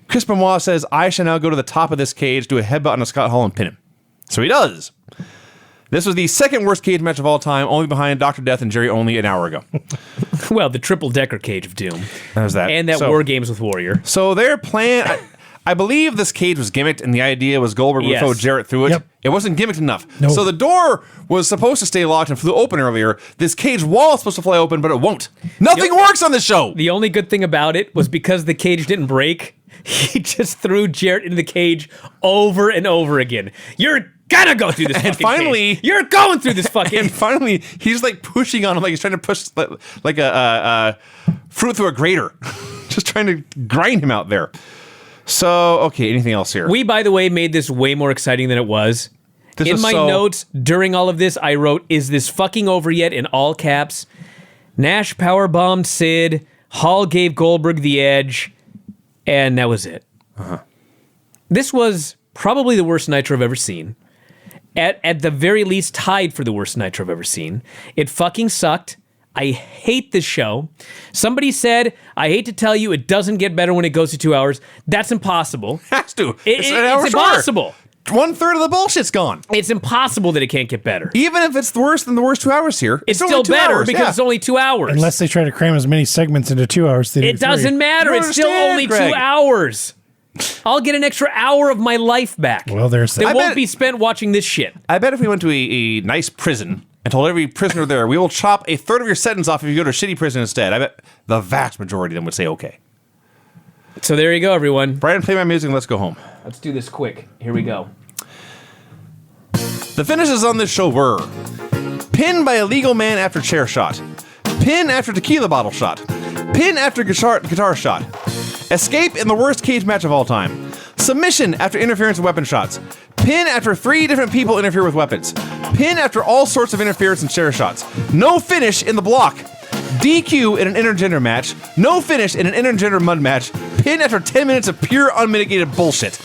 Chris Benoit says, I shall now go to the top of this cage, do a headbutt on a Scott Hall and pin him. So he does. This was the second worst cage match of all time, only behind Dr. Death and Jerry Only an hour ago. Well, the triple-decker cage of doom. There's that. And that War Games with Warrior. So their plan, I believe this cage was gimmicked, and the idea was Goldberg would throw Jarrett through it. Yep. It wasn't gimmicked enough. No. So the door was supposed to stay locked and flew open earlier. This cage wall is supposed to fly open, but it won't. Nothing works on this show. The only good thing about it was because the cage didn't break, he just threw Jarrett into the cage over and over again. You're gonna go through this fucking finally- cage. You're going through this fucking And finally, he's like pushing on him, like he's trying to push like a fruit through a grater, just trying to grind him out there. So, okay, anything else here? We, by the way, made this way more exciting than it was. This In was my so- notes during all of this, I wrote, is this fucking over yet, in all caps? Nash powerbombed Sid. Hall gave Goldberg the edge. And that was it. This was probably the worst Nitro I've ever seen. At the very least, tied for the worst Nitro I've ever seen. It fucking sucked. I hate this show. Somebody said, I hate to tell you, it doesn't get better when it goes to 2 hours. That's impossible. Has to. It's an hour shorter. impossible. 1/3 of the bullshit's gone. It's impossible that it can't get better. Even if it's worse than the worst 2 hours here, It's only still 2 better hours, because yeah. it's only 2 hours. Unless they try to cram as many segments into 2 hours. It doesn't matter. You It's don't still understand, only Greg. 2 hours. I'll get an extra hour of my life back. Well, there's That that. won't bet- be spent watching this shit. I bet if we went to a nice prison and told every prisoner there, we will chop a third of your sentence off if you go to a shitty prison instead, I bet the vast majority of them would say okay. So there you go, everyone. Bryan, play my music and let's go home. Let's do this quick. Here we go. The finishes on this show were pin by a legal man after chair shot, pin after tequila bottle shot, pin after guitar shot, escape in the worst cage match of all time, submission after interference with weapon shots, pin after 3 different people interfere with weapons, pin after all sorts of interference and chair shots, no finish in the block, DQ in an intergender match, no finish in an intergender mud match, pin after 10 minutes of pure unmitigated bullshit.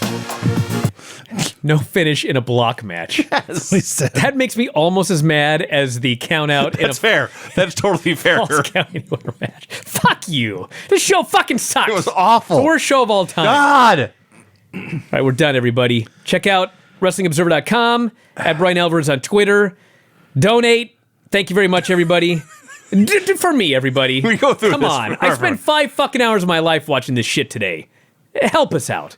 No finish in a block match. Yes. That makes me almost as mad as the count out in a That's fair. That's totally fair. false counting order match. Fuck you. This show fucking sucks. It was awful. The worst show of all time. God. All right, we're done, everybody. Check out WrestlingObserver.com, at Bryan Alvarez on Twitter. Donate. Thank you very much, everybody. For me, everybody. We go through Come this on. forever. I spent 5 fucking hours of my life watching this shit today. Help us out.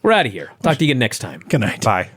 We're out of here. Talk to you again next time. Good night. Bye.